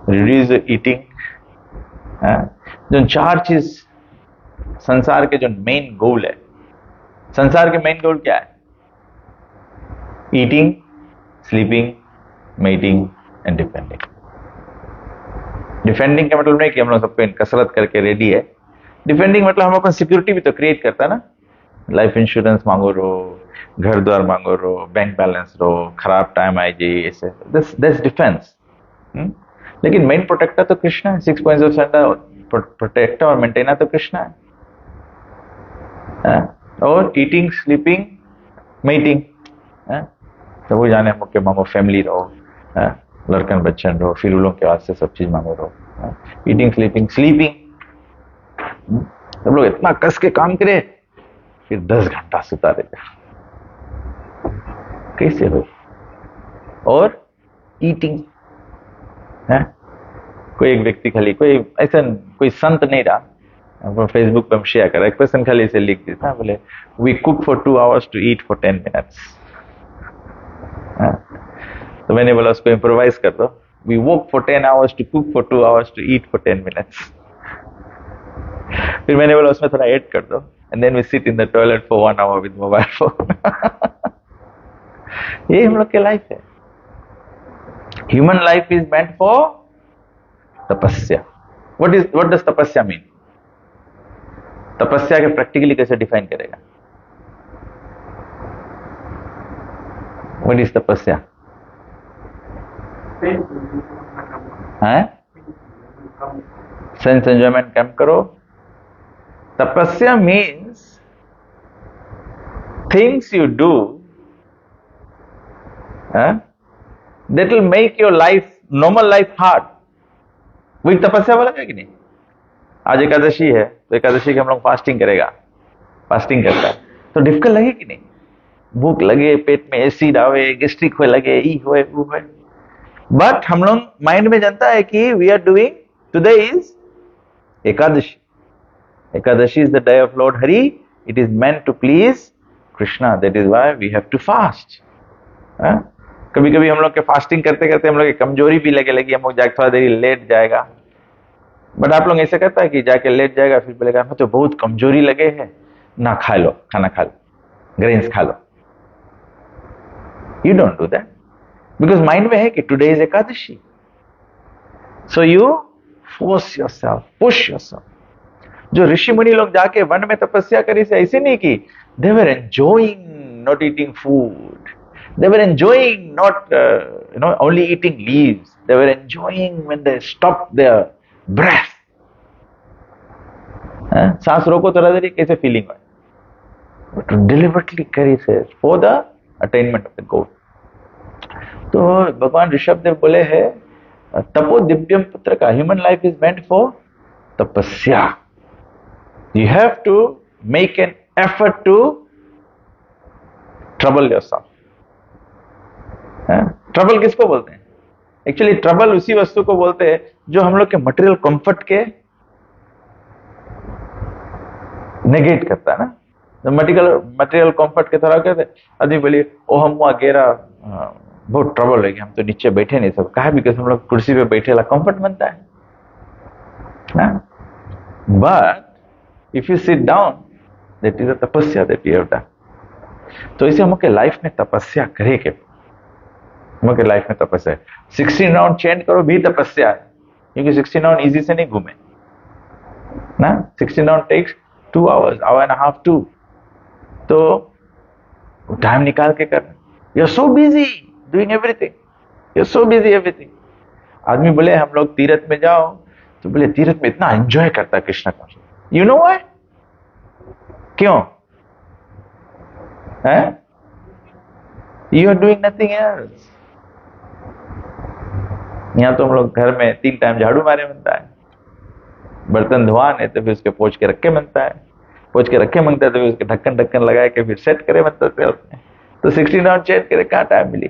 [SPEAKER 1] reduce your eating. जो 4 चीज संसार के जो main goal है, संसार के main goal क्या है? Eating, sleeping, mating and defending. Defending का मतलब नहीं कि हम लोग सबको कसरत करके रेडी है. डिफेंडिंग मतलब हम अपन सिक्योरिटी भी तो क्रिएट करता ना. लाइफ इंश्योरेंस मांगो रो, घर द्वार मांगो रो, बैंक बैलेंस रो, खराब टाइम आए जी, ऐसे दिस डिफेंस. लेकिन मेन प्रोटेक्टर तो कृष्ण है. 6.0 प्रोटेक्टर और मेंटेनर तो कृष्ण है. और ईटिंग, स्लीपिंग, मेटिंग, तो वो जाने हम मांगो फैमिली रहो, लड़कन बच्चन रहो, फिर उन लोग के वास्ते सब चीज मांगो रहो. ईटिंग, स्लीपिंग, सब लोग इतना कस के काम करे, फिर 10 घंटा सुता देगा, कैसे हो? और ईटिंग है, कोई एक व्यक्ति खाली, कोई ऐसा कोई संत नहीं रहा, फेसबुक पे हम शेयर करा, एक पर्सन खाली इसे लिख दिया, बोले we cook for 2 hours to eat for 10 minutes. तो मैंने बोला उसको इम्प्रोवाइज कर दो, we work for 10 hours to cook for 2 hours to eat for 10 minutes. फिर मैंने बोला उसमें थोड़ा ऐड कर दो, and then we sit in the toilet for 1 hour with mobile phone. ये हम लोग की लाइफ है. Human life is meant for tapasya. What does tapasya mean? तपस्या के प्रैक्टिकली कैसे डिफाइन करेगा? What is tapasya? Sense enjoyment कम करो. Tapasya means things you do that will make your life, normal life hard. वही तपस्या बोला है कि नहीं? आज एकादशी है तो एकादशी के हम लोग फास्टिंग करेगा, फास्टिंग करता है तो डिफिकल्ट लगे कि नहीं? भूख लगे, पेट में एसिड आवे, गैस्ट्रिक हो लगे, ई होए वो होए, बट हम लोग माइंड में जानता है कि we are doing, today is Ekadashi. Ekadashi is the day of Lord Hari. It is meant to please Krishna. That is why we have to fast. कभी कभी हम लोग के फास्टिंग करते करते हम लोग की कमजोरी भी लगे लगी, हम लोग जाके थोड़ा देरी लेट जाएगा. बट आप लोग ऐसे करता है कि जाके लेट जाएगा, फिर बोलेगा हमें तो बहुत कमजोरी लगे है, ना खा लो, खाना खा लो, ग्रेन्स खा लो. You don't do that because mind में है कि today is Ekadashi. So you force yourself, push yourself. जो ऋषि मुनि लोग जाके वन में तपस्या करी से ऐसे नहीं की. They were enjoying not eating food. They were enjoying not, only eating leaves. They were enjoying when they stopped their breath. सांस रोको तो हृदय कैसे फीलिंग है, but to deliberately carry this for the attainment of the goal. तो भगवान ऋषभ देव बोले हैं तपो दिव्यम पुत्र का, human life is meant for तपस्या. You have to make an effort to trouble yourself. Trouble किसको बोलते हैं? एक्चुअली ट्रबल उसी वस्तु को बोलते हैं जो हम लोग के मटेरियल कंफर्ट के नेगेट करता है ना. मटेरियल कंफर्ट के तरह कहते आदमी बोलिए ओ हम वगैरह बहुत ट्रबल है कि हम तो नीचे बैठे नहीं सब. कहा बिकॉज हम लोग कुर्सी पे बैठे कंफर्ट बनता है. But if you sit down that is a तपस्या दैट यू हैव डन. तो इसे हम के लाइफ में तपस्या करे के लाइफ में तपस्या है. 16 राउंड चेंट करो भी तपस्या है, क्योंकि 16 राउंड इजी से नहीं घूमे ना. 16 round takes 2 hours, hour and a half 2. तो टाइम निकाल के करना. You are so busy doing everything, you are so busy everything. आदमी बोले हम लोग तीर्थ में जाओ, तो बोले तीर्थ में इतना एंजॉय करता है कृष्ण का. You know why? क्यों है? You are doing nothing else. यहां तो हम लोग घर में 3 टाइम झाड़ू मारे बनता है, बर्तन धोआने तो फिर उसके पोंछ के रखे बनता है, पोंछ के रखे मांगता है तो फिर उसके ढक्कन ढक्कन लगा के फिर सेट करे बनता है. तो 16 राउंड चेंज करे कहाँ टाइम मिली?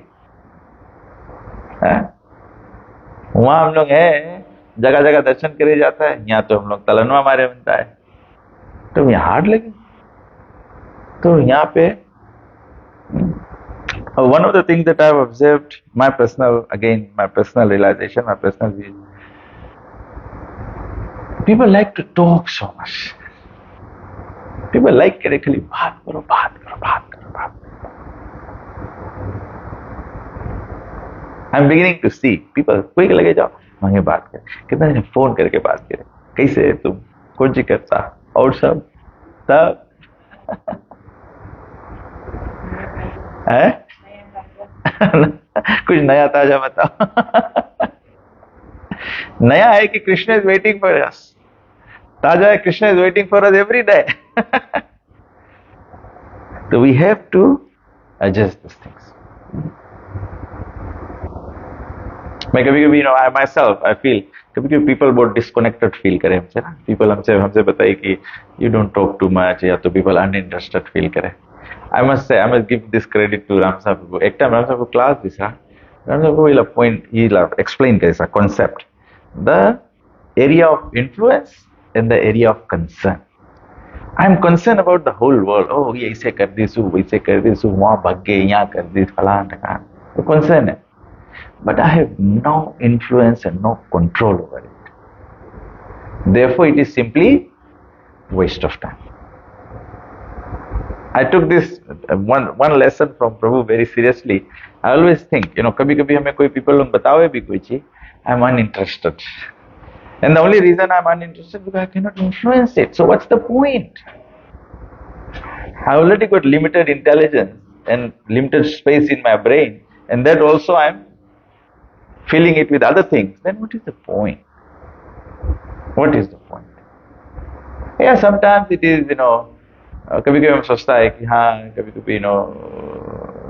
[SPEAKER 1] वहां हम लोग है जगह जगह दर्शन करे जाता है, यहाँ तो हम लोग तलनवा मारे बनता है. तो यहाँ हार्ड लगे. तो यहाँ पे one of the things that I've observed, my personal realization, my personal view, people like to talk so much. People like के खाली बात करो. I'm beginning to see people कोई लगे जाओ मांगे बात कर, कितना दिन फोन करके बात करे, कैसे है तुम, कौन सी करता और सब है. कुछ नया ताजा बताओ. नया है कि Krishna is waiting for us. ताजा है Krishna is waiting for us every day. तो we have to adjust this things. मैं कभी कभी आई माई सेल्फ आई फील कभी कभी पीपल बहुत डिस्कनेक्टेड फील करे हमसे ना. पीपल हमसे बताए कि you don't talk too much, या तो पीपल अनइंटरेस्टेड फील करे. I must give this credit to Ram Saab. एक टाइम राम साहब को क्लास दी था. राम साहब को ये explain कैसा concept, the area of influence and the area of concern. I am concerned about the whole world. Oh ये ऐसे कर दिस हूँ, वैसे कर दिस हूँ, वहाँ भाग गए, यहाँ कर दिस फलान ठकान. तो concern है. But I have no influence and no control over it. Therefore, it is simply waste of time. I took this one lesson from Prabhu very seriously. I always think, कभी-कभी हमें कोई people लोग बतावे भी कोई चीज, I'm uninterested. And the only reason I'm uninterested because I cannot influence it. So what's the point? I already got limited intelligence and limited space in my brain, and that also I'm filling it with other things. Then what is the point? What is the point? Yeah, sometimes it is, कभी कभी हम सोचता है कि हाँ कभी कभी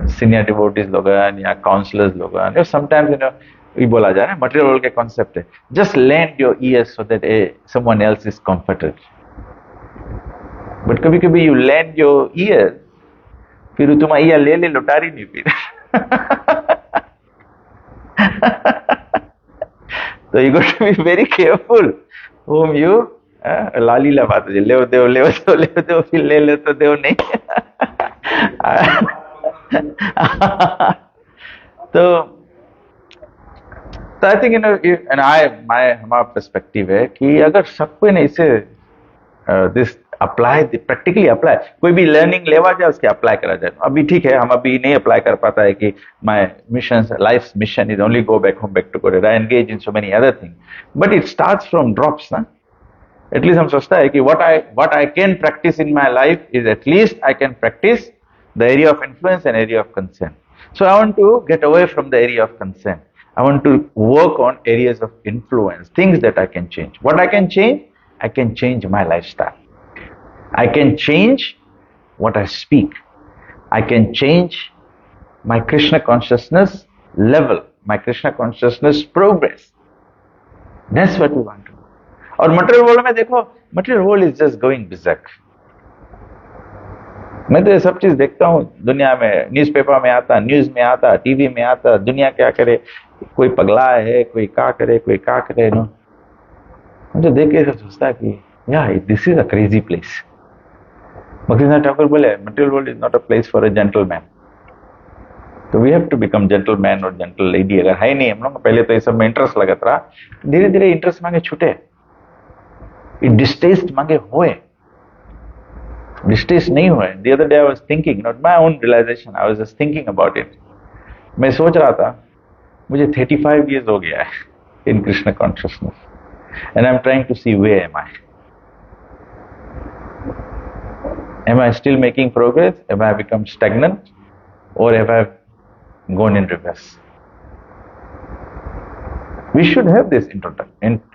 [SPEAKER 1] senior devotees लोग या काउंसलर्स लोग समटाइम्स ये बोला जाए ना मटेरियल वर्ल्ड के कॉन्सेप्ट है. Just land your years so that someone else is comforted. But कभी कभी you lend your ears, फिर तुम आइया ले ले लुटारी नहीं फिर. So you got to be very careful whom you लाली लबाते जे ले दो फिर ले तो दो नहीं. तो I think and हमारा perspective है कि अगर सबको ने इसे this apply, practically apply, कोई भी learning लेवा जाए उसके apply करा जाए. अभी ठीक है, हम अभी नहीं apply कर पाता है कि my life's mission is only go back home, back to Korea. I engage in so many other things, but it starts from drops, ना. At least हम सोचता है कि what I can practice in my life is at least I can practice the area of influence and area of concern. So I want to get away from the area of concern. I want to work on areas of influence, things that I can change. What I can change? I can change my lifestyle. I can change what I speak. I can change my Krishna consciousness level, my Krishna consciousness progress. That's what we want to do. और material world में देखो, material world is just going berserk. मैं तो ये सब चीज देखता हूँ दुनिया में, न्यूज़पेपर में आता, न्यूज में आता, टीवी में आता, दुनिया क्या करे, कोई पगला है, कोई क्या करे नो. मुझे देख के सोचता है कि या this is a crazy place. Bhaktinath Thakur बोले material world is not a place for a gentleman. तो we have to become gentleman और जेंटल लेडी. अगर है नहीं हम लोग, पहले तो ये सब में इंटरेस्ट लगत रहा, धीरे धीरे इंटरेस्ट मांगे छूटे, डिस्टेस्ट मांगे होए, डिस्टेस्ट नहीं हुए. The other day I was thinking, not my own realisation, I was just thinking about it. मैं सोच रहा था मुझे 35 इयर्स हो गया है in Krishna consciousness, and I am trying to see where am I. Am I still making progress? Have I become stagnant? Or have I gone in reverse? We should have this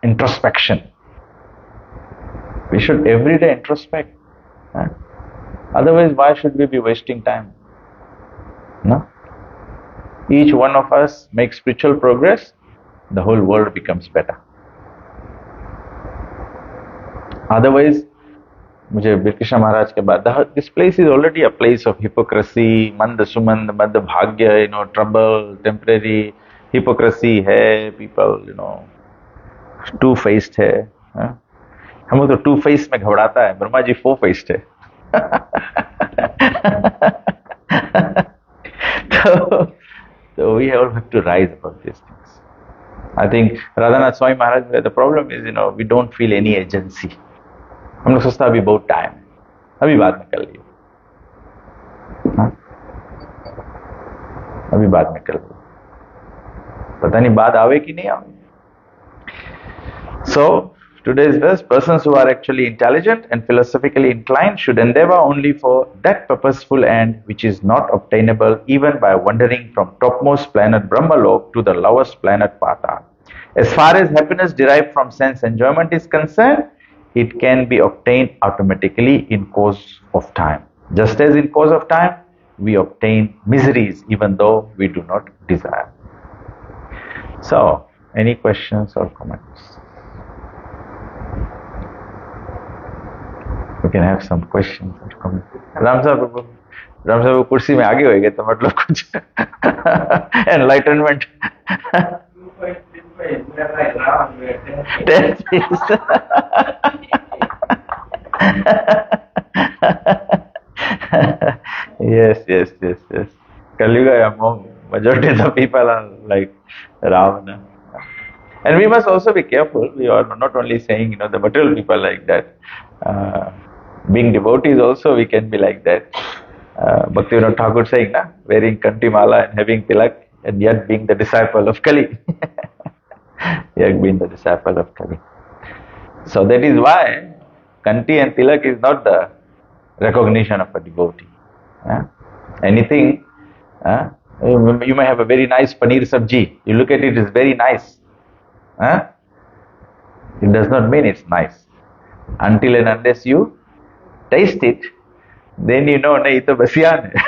[SPEAKER 1] introspection. We should every day introspect. Otherwise, why should we be wasting time? No? Each one of us makes spiritual progress, the whole world becomes better. Otherwise, मुझे कृष्ण महाराज के बाद, this place is already a place of hypocrisy, मंद सुमंद, मद भाग्य, trouble, temporary hypocrisy है, people, two-faced है. हम तो two-faced में घबराता है, ब्रह्मा जी four-faced है. So we all have to rise above these things. I think Radhanath Swami Maharaj, the problem is, we don't feel any agency. हम लोग सोचता अभी बहुत टाइम है, अभी बाद में कर लियो, अभी बाद में कर लियो, पता नहीं बाद आवे कि नहीं आवे. So today's verse, persons who are actually intelligent and philosophically inclined should endeavor only for that purposeful end which is not obtainable even by wandering from topmost planet Brahmalok to the lowest planet Patal. As far as happiness derived from sense enjoyment is concerned, it can be obtained automatically in course of time. Just as in course of time, we obtain miseries even though we do not desire. So, any questions or comments? We can have some questions or comments. Ram साहब कुर्सी में आगे होएंगे तो मतलब कुछ enlightenment. Yes. Kalyuga, majority of the people are like Ravana. And we must also be careful. We are not only saying, the material people like that. Being devotees also, we can be like that. Bhaktivinoda Thakur saying, wearing Kantimala and having tilak, and yet being the disciple of Kali. Yet being the disciple of Kali. So that is why Kanti and tilak is not the recognition of a devotee. Anything, you may have a very nice paneer sabji. You look at it, it's very nice. It does not mean it's nice. Until and unless you taste it, then you know, nahi to basiyan hai.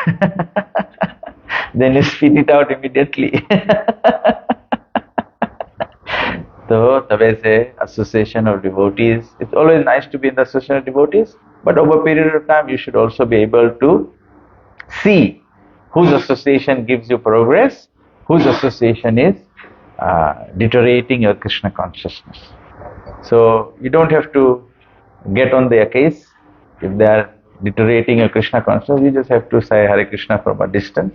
[SPEAKER 1] Then you spit it out immediately. So, the way say association of devotees, it's always nice to be in the association of devotees, But over a period of time, you should also be able to see whose association gives you progress, whose association is deteriorating your Krishna consciousness. So you don't have to get on their case if they are deteriorating your Krishna consciousness. You just have to say Hare Krishna from a distance.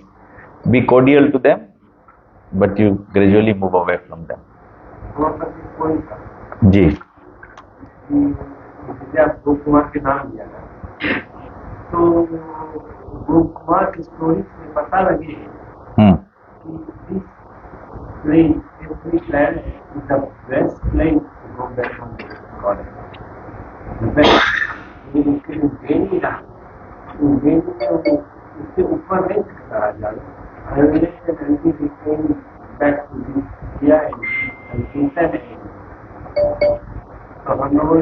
[SPEAKER 1] Be cordial to them, but you gradually move away from them. जी
[SPEAKER 2] जैसे आप गोप कुमार के नाम लिया था, तो गोप कुमार की story से पता लगे कि this plane, every planet is the best place to go back from God. The best. लेकिन उसके जो गेनी रहा, गेनी में उसके ऊपर नहीं करा जाए. And he came back to this India and internet. तो हम लोगों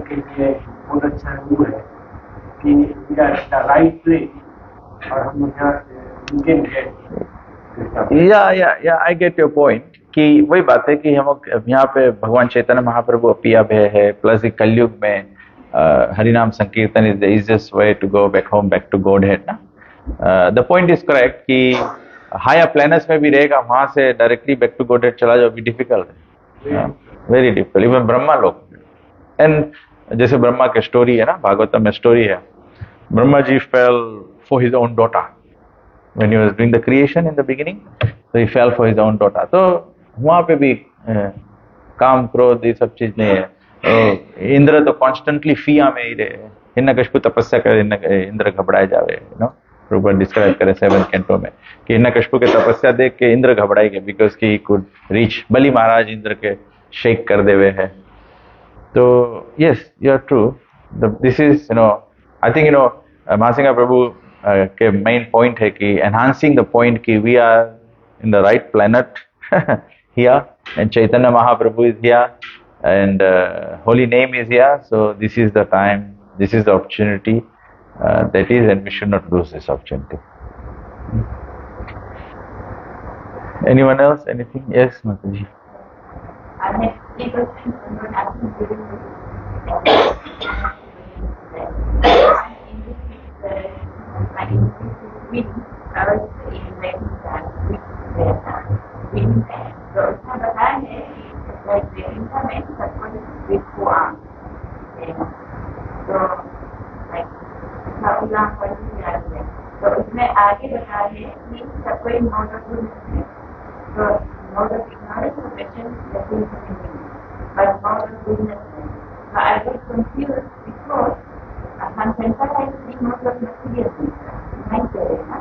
[SPEAKER 2] के लिए बहुत अच्छा रूल है कि we are the right place और हम यहाँ से we can get.
[SPEAKER 1] I get your point कि वही बात है कि हम यहाँ पे भगवान चैतन्य महाप्रभु अपिया भय है, प्लस कलयुग में Harinam sankirtan is the easiest way to go back home, back to Godhead ना. द पॉइंट इज करेक्ट कि हायर प्लैनेट्स में भी रहेगा, वहां से directly back to Godhead चला जाओ भी डिफिकल्ट है, वेरी डिफिकल्ट. इवन ब्रह्मा लोग, एंड जैसे ब्रह्मा की स्टोरी है ना, भागवतम में स्टोरी है, Brahma ji fell for his own daughter when he was doing the creation in the beginning, so he fell for his own daughter. तो वहां पे भी काम क्रोध ये सब चीज नहीं है. इंद्र तो कॉन्स्टेंटली फिया में ही रहे. हिरण्यकशिपु तपस्या करे, इंद्र घबराए जावे, यू नो. प्रभु डिस्क्राइब करे 7 कैंटो में कि हिरण्यकशिपु की तपस्या देख के इंद्र घबराए गए, because he could reach. Bali Maharaj Indra के शेक कर देवे है. तो yes, you are true. This is, you know, I think, you know, Mahasingh Prabhu के मेन पॉइंट है कि एनहांसिंग द पॉइंट कि we are in the right planet here, and Chaitanya Mahaprabhu is here, and holy name is here. So this is the time, this is the opportunity that is, and we should not lose this opportunity. Anyone else? Anything? Yes, Mataji.
[SPEAKER 3] I had 3 questions and one asking during the I was inventing that wind and so उसने बताया है कि इनका में सबको with forearm. So like ना पढ़ी याद है. तो उसमें आगे बता है कि सबको एक मोड ऑफ है. तो mode of ignorance or passion definitely, but mood of goodness. So I was confused because हम सेंटर है कि मोड ऑफ materialism नहीं करे ना.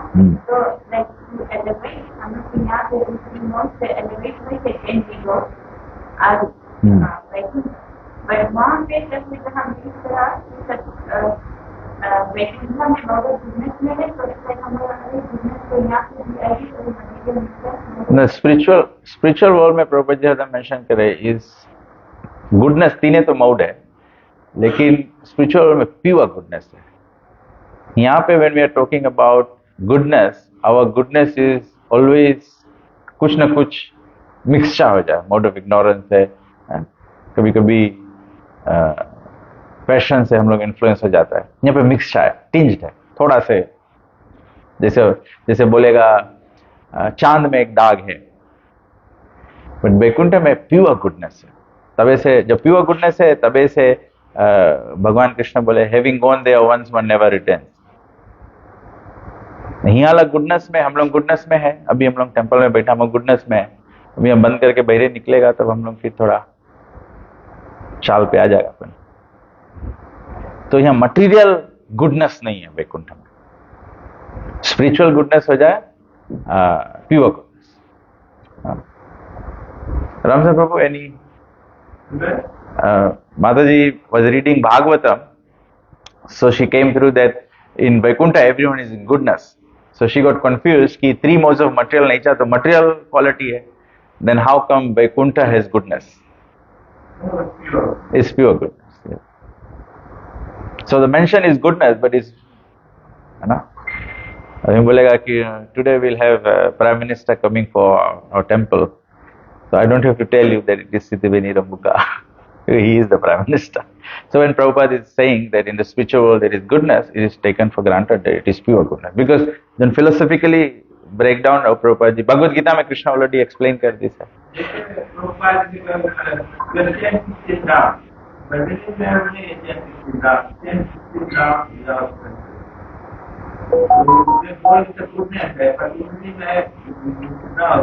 [SPEAKER 3] तो like to elevate, हम लोग यहाँ पे दूसरी मोड से elevate हुई थे then we go आगे. But वहाँ पे जब हम इस तरह वैकुंठा में बहुत बिजनेस में है, तो इससे हम लोग बिजनेस को यहाँ से भी आएगी तो मटेरियल
[SPEAKER 1] स्पिरिचुअल वर्ल्ड में प्रभुपाद जी मेंशन करे इज गुडनेस. तीन तो मोड है, लेकिन स्पिरिचुअल वर्ल्ड में प्योर गुडनेस है. यहाँ पे when we are talking about goodness, our goodness is always कुछ ना कुछ मिक्सचर हो जाए. मोड ऑफ इग्नोरेंस है, कभी कभी पैशन से हम लोग इन्फ्लुएंस हो जाता है. यहाँ पे मिक्सचर है, टिंज्ड है थोड़ा से. जैसे बोलेगा चांद में एक दाग है, बट वैकुंठ में प्योर गुडनेस है. तबे से जब प्योर गुडनेस है, तबे से भगवान कृष्ण बोले having gone there once one never returns. यहाँ अलग गुडनेस में, हम लोग गुडनेस में है. अभी हम लोग टेंपल में बैठा, हम गुडनेस में है. अभी हम बंद करके बहरे निकलेगा तब हम लोग फिर थोड़ा चाल पे आ जाएगा अपन. तो यहाँ मटेरियल गुडनेस नहीं है वैकुंठ में. स्पिरिचुअल गुडनेस हो जाए, pure goodness. Ramchandra Prabhu, any? Mataji was reading Bhagavatam, so she came through that in Vaikuntha everyone is in goodness. So she got confused कि 3 modes of material nature तो material quality है, then how come Vaikuntha has goodness? It's pure goodness. Yeah. So the mention is goodness, but is, है ना? अभी बोलेगा कि today we'll have Prime Minister coming for our temple, so I don't have to tell you that it is Siddhivenira Mukha. He is the Prime Minister. So when Prabhupada is saying that in the spiritual world there is goodness, it is taken for granted that it is pure goodness. Because then philosophically breakdown of Prabhupada ji, Bhagavad Gita mein Krishna already explained kar this hai.
[SPEAKER 2] Prabhupada ji का Christian is down, but this is where only Indian is down. Indian is down without Christian. So this was the goodness है, but only में down.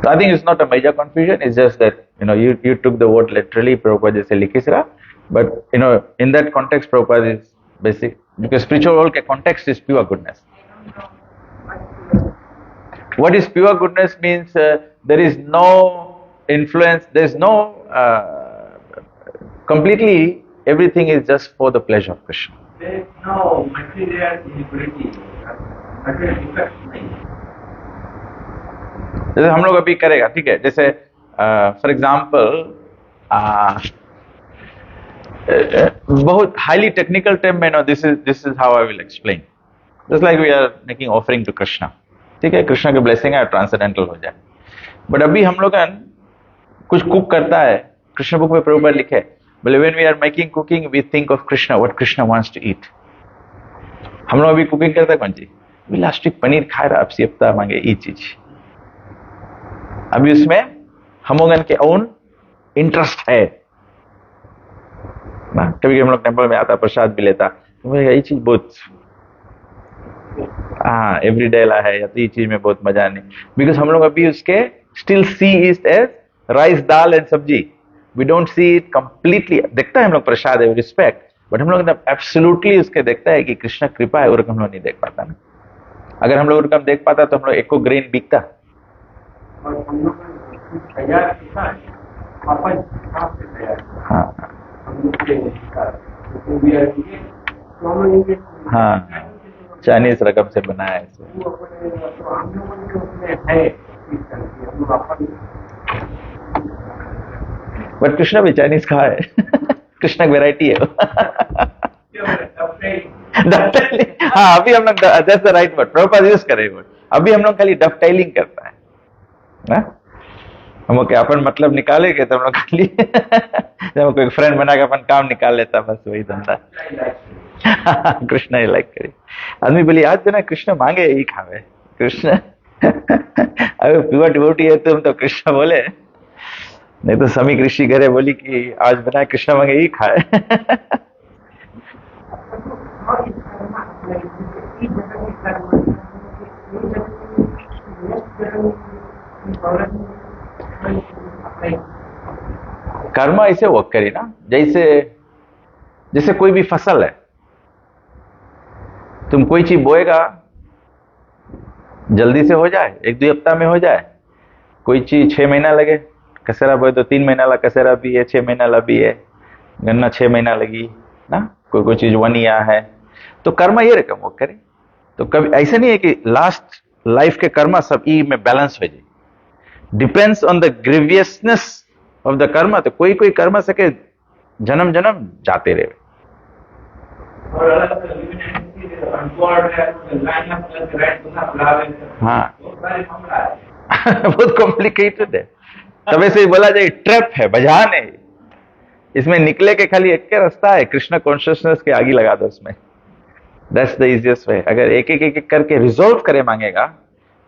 [SPEAKER 1] So I think it's not a major confusion. It's just that you took the word literally. Prabhupada se likhisra, but in that context, Prabhupada is basic because spiritual world ke context is pure goodness. What is pure goodness means there is no influence. There is no completely everything is just for the pleasure of Krishna.
[SPEAKER 2] There is no material inequality, material defect नहीं.
[SPEAKER 1] जैसे हम लोग अभी करेगा, ठीक है, जैसे for example बहुत हाईली टेक्निकल टर्म में this is how I will explain. Just like we are making offering to Krishna, ठीक है, कृष्णा के ब्लेसिंग है ट्रांसेंडेंटल हो जाए. बट अभी हम लोग कुछ कुक करता है, कृष्ण बुक में प्रभुपाद लिखे बोले when we are making cooking we think of Krishna, what Krishna wants to eat. हम लोग अभी कुकिंग करता है कौन जी, लास्ट वीक पनीर खा रहा, अब सियप्ता मांगे ये चीज. अभी उसमें हम लोगन के ओन इंटरेस्ट है ना. कभी हम लोग टेम्पल में आता प्रसाद भी लेता, ये चीज बहुत एवरीडे ला है या तो ये चीज में बहुत मजा नहीं. बिकॉज हम लोग अभी उसके still see it as rice dal and sabzi. We don't see it completely. देखता है हम लोग प्रसाद है रिस्पेक्ट, बट हम लोग एब्सोल्युटली उसके देखता है कि कृष्ण कृपा है, और हम लोग नहीं देख पाता ना. अगर हम लोग देख पाता तो हम लोग एको ग्रेन बिकता.
[SPEAKER 2] और हम लोग तैयार किया अपन हिसाब से तैयार. हाँ, हम लोग के
[SPEAKER 1] हाँ, चाइनीज रकम से बनाया है.
[SPEAKER 2] तो हम लोगों के उसमें है इस तरह की हम लोग अपन.
[SPEAKER 1] बट कृष्ण भी चाइनीज कहा है. कृष्ण की वेराइटी है. हाँ, अभी हम लोग that's the right word Prabhupada use करे वर्ड. अभी हम लोग खाली डफटेलिंग करता है ना. हम लोग अपन मतलब निकालेंगे तो हम लोग खाली जब कोई फ्रेंड बना के अपन काम निकाल लेता, बस वही धंधा. कृष्ण ही लाइक करे. आदमी बोली आज जो ना कृष्ण मांगे यही खावे. कृष्ण अगर प्योर डिवोटी है तुम तो कृष्ण बोले, नहीं तो समीक ऋषि घरे बोली कि आज बना कृष्ण मांगे यही खाए. कर्म ऐसे वर्क करे ना, जैसे कोई भी फसल है, तुम कोई चीज बोएगा जल्दी से हो जाए, 1-2 हफ्ता में हो जाए. कोई चीज 6 महीना लगे, कसेरा बोए तो 3 महीना लगा, कसेरा भी है 6 महीना ला भी है, गन्ना 6 महीना लगी ना. कोई चीज 1 ईयर है, तो कर्म ये रकम वर्क करे. तो कभी ऐसा नहीं है कि लास्ट लाइफ के कर्म सब ई में बैलेंस हो जाए. Depends on the grievousness of the karma. तो कोई कर्म सके जन्म जन्म जाते रहे. हाँ, बहुत कॉम्प्लिकेटेड है. तब ऐसे ही बोला जाए ट्रैप है, बजान है. इसमें निकले के खाली एक रास्ता है, कृष्ण कॉन्शियसनेस के आगे लगा दो उसमें. दैट्स द इजीएस्ट वे. अगर एक एक करके रिजोल्व करे मांगेगा,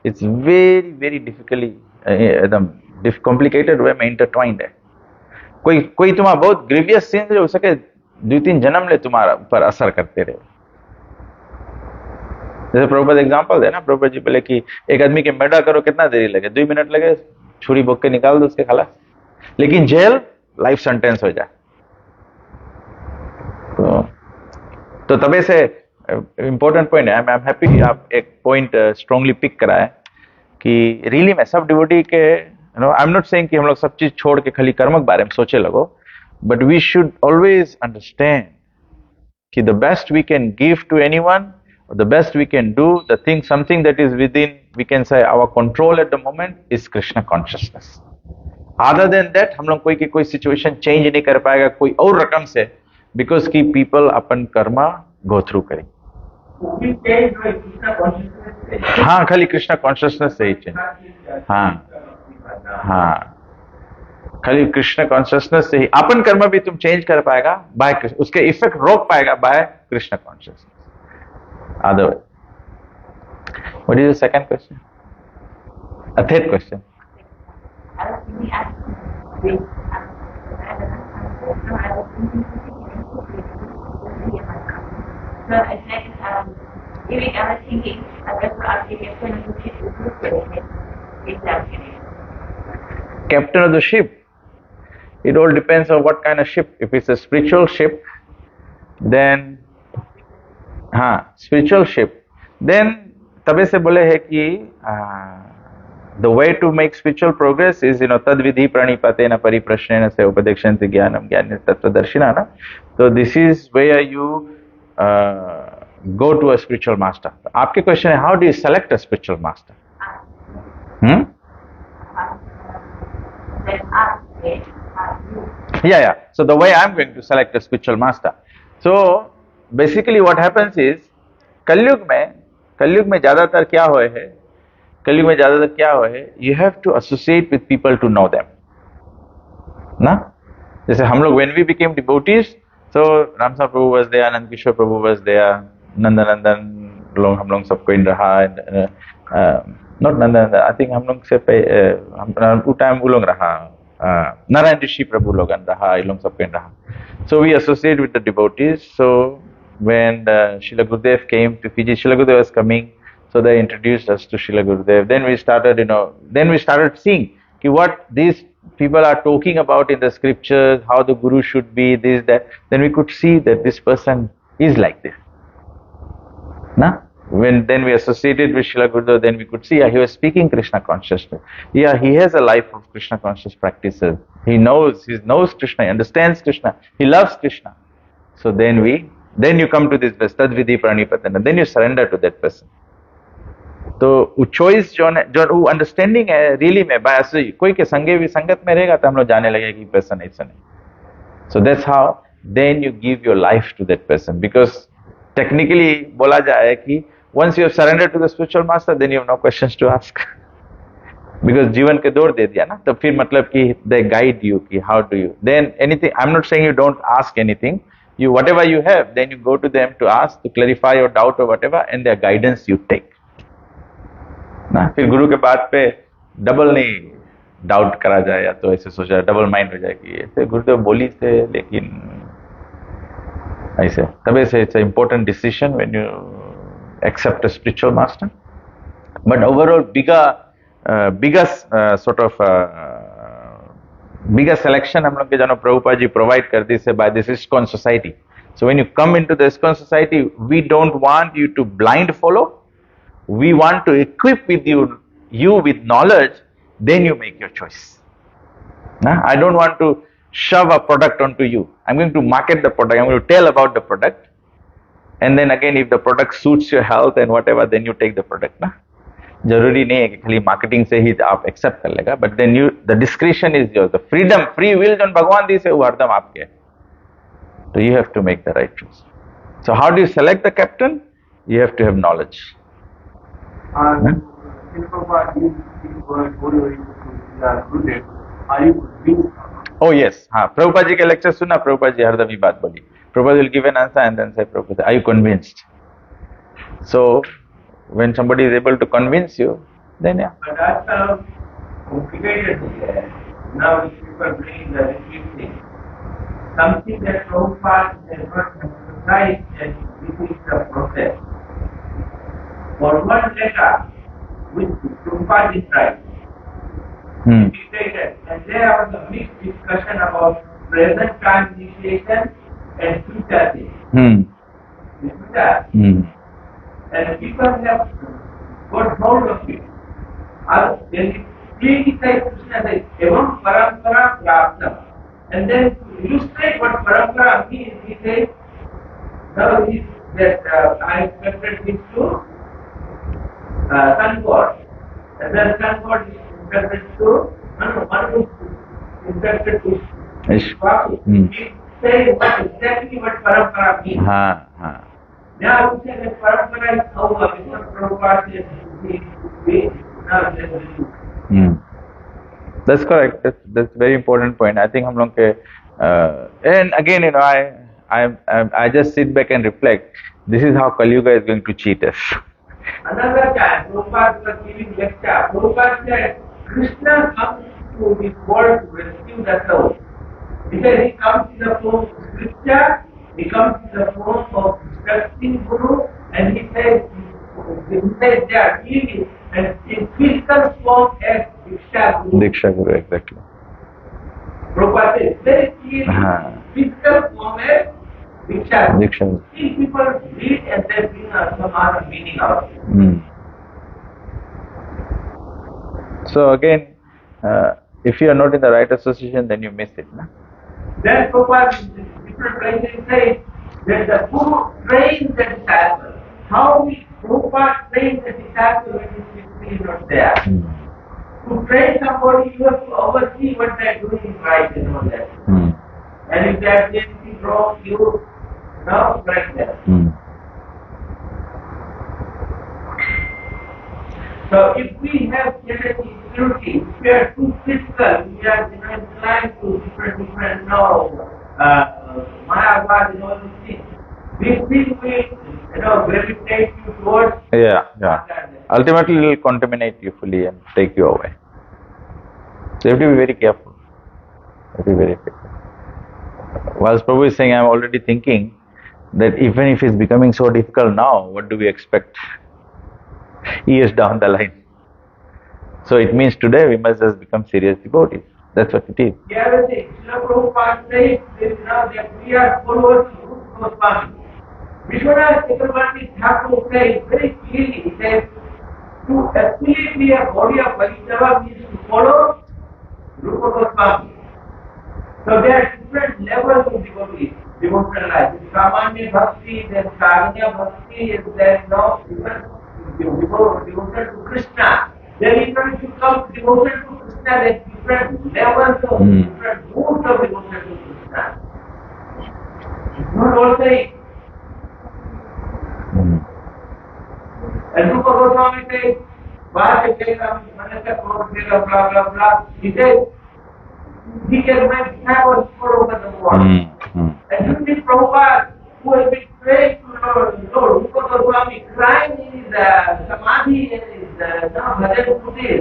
[SPEAKER 1] इट्स वेरी वेरी डिफिकल्टली एकदम कॉम्प्लिकेटेड वे में इंटरट्वाइंड है. कोई तुम्हारा बहुत ग्रीवियस सीन हो सके 2-3 जन्म ले तुम्हारा ऊपर असर करते रहे. जैसे प्रभुपाद एग्जांपल दे ना, प्रभुपाद जी बोले कि एक आदमी के मर्डर करो कितना देरी लगे, 2 मिनट लगे, छुरी भोग के निकाल दो उसके खलास. लेकिन जेल लाइफ सेंटेंस हो जाए. तो तबे से इंपॉर्टेंट पॉइंट है. आई एम हैप्पी आप एक पॉइंट स्ट्रांगली पिक कराए कि रियली में सब डिवोटी के आई एम नॉट सेइंग कि हम लोग सब चीज छोड़ के खाली कर्म के बारे में सोचे लगो, but we should always understand कि the best we can give to anyone, the best we can do, the thing, something that is within, we can say, our control at the moment is Krishna consciousness. Other than that, हम लोग कोई situation change नहीं कर पाएगा कोई और रकम से, because की people अपन कर्मा go through करें. हाँ, खाली कृष्णा कॉन्शियसनेस से ही चेंज. हाँ, हाँ, खाली कृष्ण कॉन्शियसनेस से ही अपन कर्म भी तुम चेंज कर पाएगा बाय उसके इफेक्ट रोक पाएगा by Krishna consciousness. Otherwise what is the second question? A third question.
[SPEAKER 3] I was thinking, with, no, I was thinking, so it's like, giving, I was thinking, I was to ask if you're going to
[SPEAKER 1] Captain of the ship. It all depends on what kind of ship. If it's a spiritual ship, then, spiritual ship, then तबे से बोले है कि the way to make spiritual progress is, tad vidhi pranipatena pariprashnena se upadekshanti jnanam jnana tattvadarshina, na. So this is where you go to a spiritual master. आपके question है, how do you select a spiritual master? Yeah. So the way I'm going to select a spiritual master. So basically what happens is, कलयुग में ज्यादातर क्या हुआ है, you have to associate with people to know them, ना? जैसे हम लोग when we became devotees, so Ramsa Prabhu was there, Nand Kishore Prabhu was there, Nandan लोग हम लोग सबको इन रहा, not Nandan, I think हम लोग से उस टाइम वो लोग रहा, Narayan Rishi Prabhu लोग रहा, ये लोग सबको इन रहा. So we associate with the devotees. So when Srila Gurudev came to Fiji, Srila Gurudev was coming, so they introduced us to Srila Gurudev. Then we started seeing what these people are talking about in the scriptures, how the Guru should be, this, that. Then we could see that this person is like this. Then we associated with Srila Gurudev, then we could see, he was speaking Krishna consciousness. He has a life of Krishna conscious practices. He knows Krishna, he understands Krishna, he loves Krishna. So then you come to this verse, tad vidhi pranipatena, then you surrender to that person. तो वो choice जो वो understanding है really में bye ऐसे कोई के संगत में रहेगा तो हम लोग जाने लगे कि पर्सन ऐसा नहीं. So that's how then you give your life to that person, because technically बोला जाए कि once you have surrendered to the spiritual master, then you have no questions to ask. Because जीवन के दौड़ दे दिया ना, तो फिर मतलब कि they guide you कि how do you, then anything, I'm not saying you don't ask anything, you whatever you have, then you go to them to ask, to clarify your doubt or whatever, and their guidance you take. ना फिर गुरु के बात पे double नहीं doubt करा जाए या तो ऐसे सोचा डबल माइंड हो जाए कि ऐसे गुरुदेव बोली थे लेकिन ऐसे, तबे से it's important decision when you accept a spiritual master. But overall bigger selection हम लोग के जानो प्रभुपाद जी provide करती से by this ISKCON society. So when you come into the ISKCON society, we don't want you to blind follow. We want to equip with you with knowledge, then you make your choice. I don't want to shove a product onto you. I'm going to market the product, I'm going to tell about the product. And then again, if the product suits your health and whatever, then you take the product. ना जरूरी नहीं है कि खाली marketing से ही आप accept कर लेगा, but then the discretion is yours, the freedom, free will जो भगवान दी से वो हरदम आपके है. So you have to make the right choice. So how do you select the captain? You have to have knowledge. Oh yes, हाँ प्रभुपाद जी के lecture सुना, प्रभुपाद जी हरदम ही बात बोली. Prabhupada will give an answer and then say, Prabhupada, are you convinced? So, when somebody is able to convince you, then yeah.
[SPEAKER 2] But that's complicated. Now people bring the retreat thing. Something that Prabhupada has not emphasized, and this is the process. For one letter, which Prabhupada is right, and there was a big discussion about present time initiation and future things. And people have got hold of it. Then clearly says Krishna says, Evam parampara praptam. And then to illustrate what parampara means, he says, now he that I interpreted this to sun god. And then sun god is interpreted to Manu is interpreted to Shvaku. Say exactly what parampara means. Now we say that parampara is over, it's not Prabhupada says now
[SPEAKER 1] That's correct. That's very important point. I think हम लोग के and again, I just sit back and reflect. This is how Kali Yuga is going to cheat us.
[SPEAKER 2] Another time, Prabhupada was giving lecture. Prabhupada said, Krishna comes to this world to rescue the soul. He said he comes in the form of scripture, he comes in the form of instructing Guru, and he says they are healing, and in physical form as Diksha Guru.
[SPEAKER 1] Diksha Guru, exactly.
[SPEAKER 2] Prabhupada says very clearly, physical form as Diksha Guru.
[SPEAKER 1] Diksha Guru.
[SPEAKER 2] These people read and they bring some other meaning out.
[SPEAKER 1] So again, if you are not in the right association, then you miss it. No?
[SPEAKER 2] Then Prabhupada in different places says that the Guru trains the disciple. How we Prabhupada trains the disciple when he is physically not there? To train somebody, you have to oversee what they are doing right and all that. And if they are doing anything wrong, you now correct them. So if we have genetic impurity, if we are too physical, we are inclined to different Mayavad and all these things. These things will, gravitate you towards.
[SPEAKER 1] Yeah. Ultimately, it will contaminate you fully and take you away. So you have to be very careful. Whilst Prabhu is saying, I am already thinking that even if it's becoming so difficult now, what do we expect years down the line? So it means today we must just become serious devotees. That's what it is.
[SPEAKER 2] Yeah, the thing. Srila Prabhupada says that we are followers of Rupa Goswami. Vishwanath Chakravarti Thakur says very clearly, he says, to actually be a body of Vaishnava means to follow Rupa Goswami. So there are different levels of devotional life. There's Samanya Bhakti, there's Karanya Bhakti, and there's devotion to Krishna. Then even if you come to devotion to Krishna, there's different levels of different moods of devotion to Krishna. It's not all same. And Rupa Goswami says, blah blah blah. He says, he can make heaven all over the world. And you see Prabhupada, who has been praying to Lord Rupa Goswami, crying in his samadhi and his bhajan putir,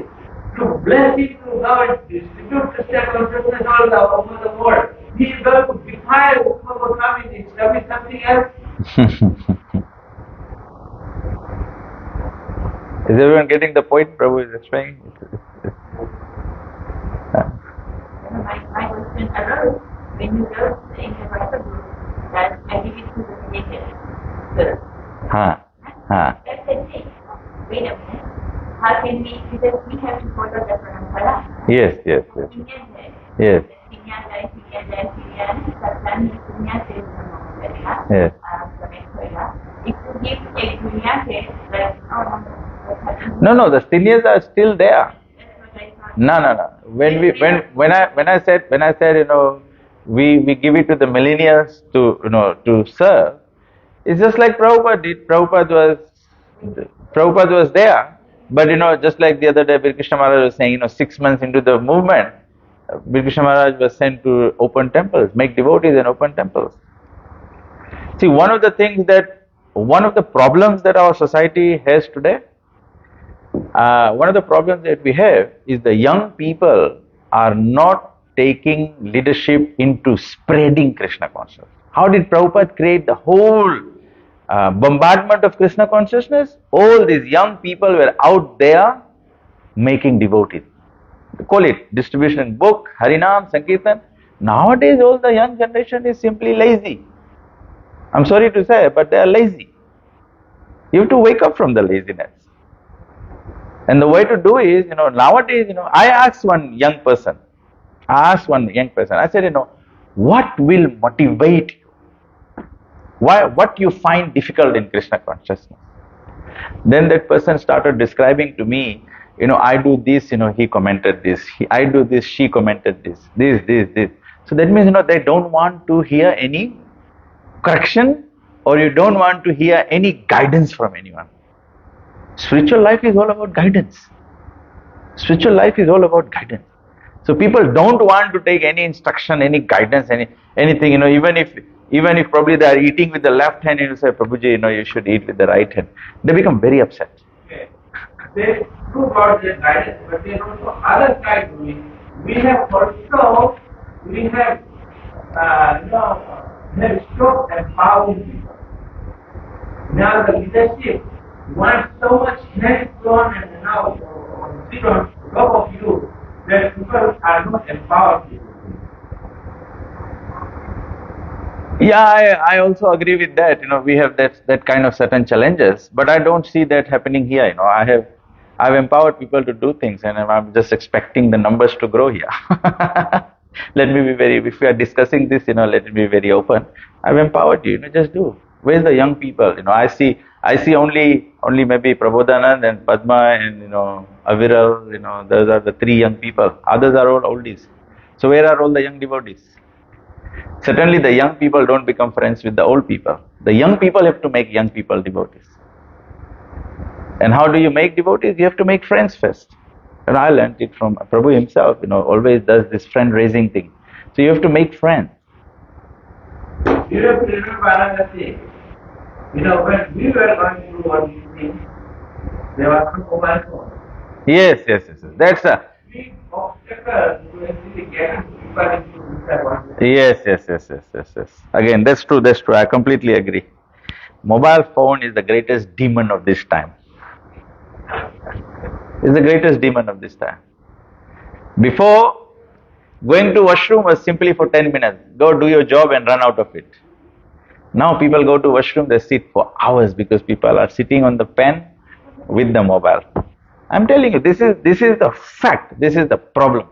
[SPEAKER 2] to bless him to go and distribute Krishna consciousness all over the world. He is going to defy Rupa Goswami and establish something else.
[SPEAKER 1] Is everyone getting the point Prabhu is explaining?
[SPEAKER 3] My question arose when you wrote in the Bible that I give it to the creator. That's the thing. Wait a minute. How can we, because we have to follow the parampara.
[SPEAKER 1] Yes. Yes.
[SPEAKER 3] If you give a dunya se, like,
[SPEAKER 1] No, the stinyas are still there. No. When I said, we give it to the millennials to serve, it's just like Prabhupada did. Prabhupada was there, but just like the other day, Bir Krishna Maharaj was saying, 6 months into the movement, Bir Krishna Maharaj was sent to open temples, make devotees and open temples. See, one of the problems that our society has today, one of the problems that we have is the young people are not taking leadership into spreading Krishna consciousness. How did Prabhupada create the whole bombardment of Krishna consciousness? All these young people were out there making devotees. They call it distribution book, Harinam, Sankirtan. Nowadays all the young generation is simply lazy. I'm sorry to say, but they are lazy. You have to wake up from the laziness. And the way to do is, nowadays, I asked one young person, I said, what will motivate you? What you find difficult in Krishna consciousness? Then that person started describing to me, I do this, he commented this, I do this, she commented this. So that means, they don't want to hear any correction, or you don't want to hear any guidance from anyone. Spiritual life is all about guidance. So people don't want to take any instruction, any guidance, anything, even if probably they are eating with the left hand, you say, Prabhuji, you should eat with the right hand. They become very upset.
[SPEAKER 2] Okay. They do got their guidance, but there are also other side to it. We have stopped empowering people. Now the leadership wants so much hands-on and now sit on top of you that people are not empowered people.
[SPEAKER 1] Yeah, I also agree with that. We have that kind of certain challenges, but I don't see that happening here. I've empowered people to do things, and I'm just expecting the numbers to grow here. Let me be if we are discussing this, let it be very open. I've empowered you, just do. Where's the young people? I see only maybe Prabodhanand and Padma and, Aviral, those are the 3 young people. Others are all oldies. So where are all the young devotees? Certainly the young people don't become friends with the old people. The young people have to make young people devotees. And how do you make devotees? You have to make friends first. And I learned it from Prabhu himself, always does this friend raising thing. So you have to make friends.
[SPEAKER 2] You have to remember another thing. When we were going through all these things, there was no mobile phone.
[SPEAKER 1] Yes. That's a
[SPEAKER 2] Big obstacle to actually get people into that one.
[SPEAKER 1] Yes. Again, that's true. I completely agree. Mobile phone is the greatest demon of this time. It's the greatest demon of this time. Before, going to washroom was simply for 10 minutes. Go do your job and run out of it. Now people go to washroom, they sit for hours because people are sitting on the pen with the mobile. I'm telling you, this is the fact. This is the problem.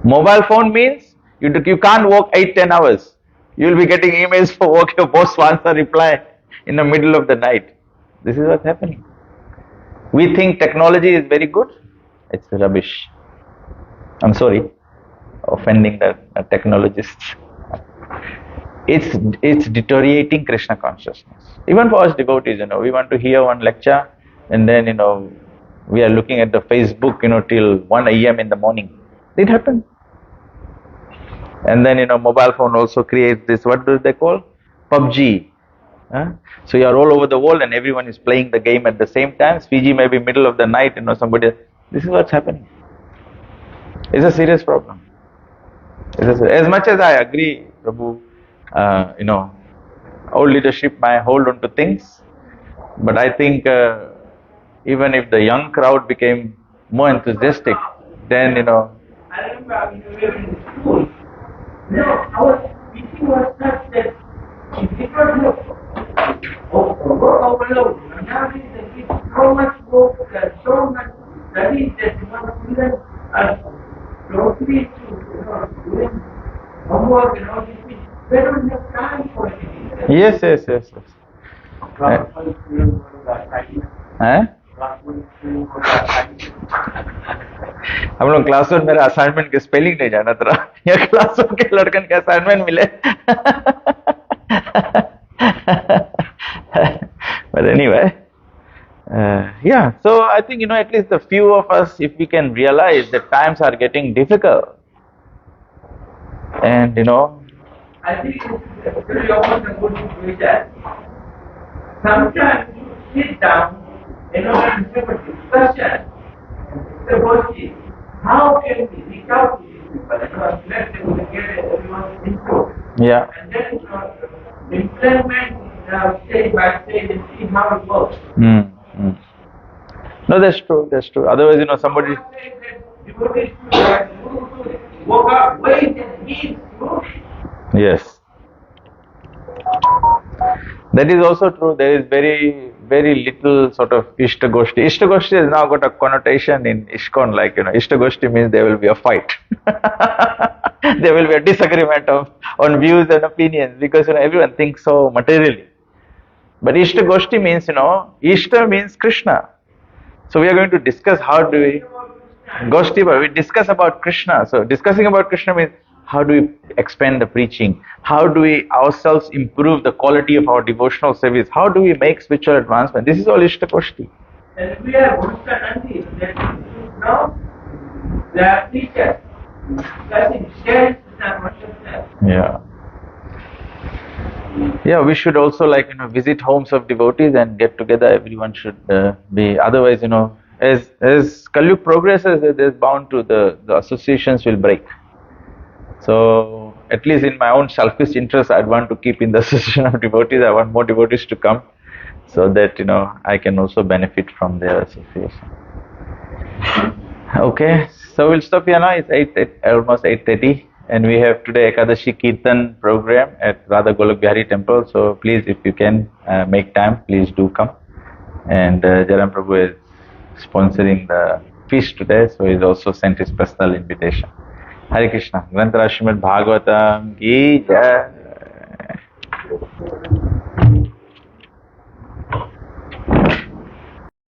[SPEAKER 1] Mobile phone means you can't work 8-10 hours. You will be getting emails for work. Your boss wants a reply in the middle of the night. This is what's happening. We think technology is very good. It's rubbish. I'm sorry, offending the technologists. It's deteriorating Krishna consciousness. Even for us devotees, we want to hear one lecture, and then we are looking at the Facebook, till 1 a.m. in the morning. It happened. And then mobile phone also creates this. What do they call? PUBG. So you are all over the world, and everyone is playing the game at the same time. Fiji may be middle of the night. Somebody. This is what's happening. It's a serious problem. As much as I agree, Prabhu, old leadership might hold on to things, but I think even if the young crowd became more enthusiastic, then
[SPEAKER 2] I remember when we were in school, our teaching was such that it did not have work overload. Nowadays they give so much work, so much studies that students are totally doing homework and all these things. They don't have time for it.
[SPEAKER 1] Yes. हम लोग class में मेरा assignment के spelling नहीं जाना था या class के लड़कन के असाइनमेंट मिले but anyway yeah, so I think at least the few of us, if we can realize that times are getting difficult, and
[SPEAKER 2] I think it's very often a good situation. Sometimes you sit down and have a discussion. Suppose how can we reach out to these people and let them get everyone's input?
[SPEAKER 1] yeah.
[SPEAKER 2] And then implement stage by stage and see how it works.
[SPEAKER 1] No, that's true. Otherwise, somebody.
[SPEAKER 2] Devotees woke up, wait and eat food.
[SPEAKER 1] Yes. That is also true. There is very, very little sort of Ishtagoshti. Ishtagoshti has now got a connotation in ISKCON, like, Ishtagoshti means there will be a fight. There will be a disagreement on views and opinions because, everyone thinks so materially. But Ishtagoshti means, Ishta means Krishna. So we are going to discuss how do we, Goshti, we discuss about Krishna. So discussing about Krishna means how do we expand the preaching? How do we ourselves improve the quality of our devotional service? How do we make spiritual advancement? This is all Ishtagoshti.
[SPEAKER 2] And we are Gurustanandi. Now, are teachers. Because it shares with our consciousness.
[SPEAKER 1] Yeah. Yeah, we should also visit homes of devotees and get together. Everyone should be. Otherwise, as Kali progresses, there's bound to the associations will break. So at least in my own selfish interest, I'd want to keep in the association of devotees. I want more devotees to come, so that I can also benefit from their association. Okay, so we'll stop here now. It's almost 8:30. And we have today Ekadashi Kirtan program at Radha Golok Bihari Temple. So please, if you can make time, please do come. And Jaran Prabhu is sponsoring the feast today, so he's also sent his personal invitation. Hare Krishna. Grantara Srimad Bhagavatam ki jai.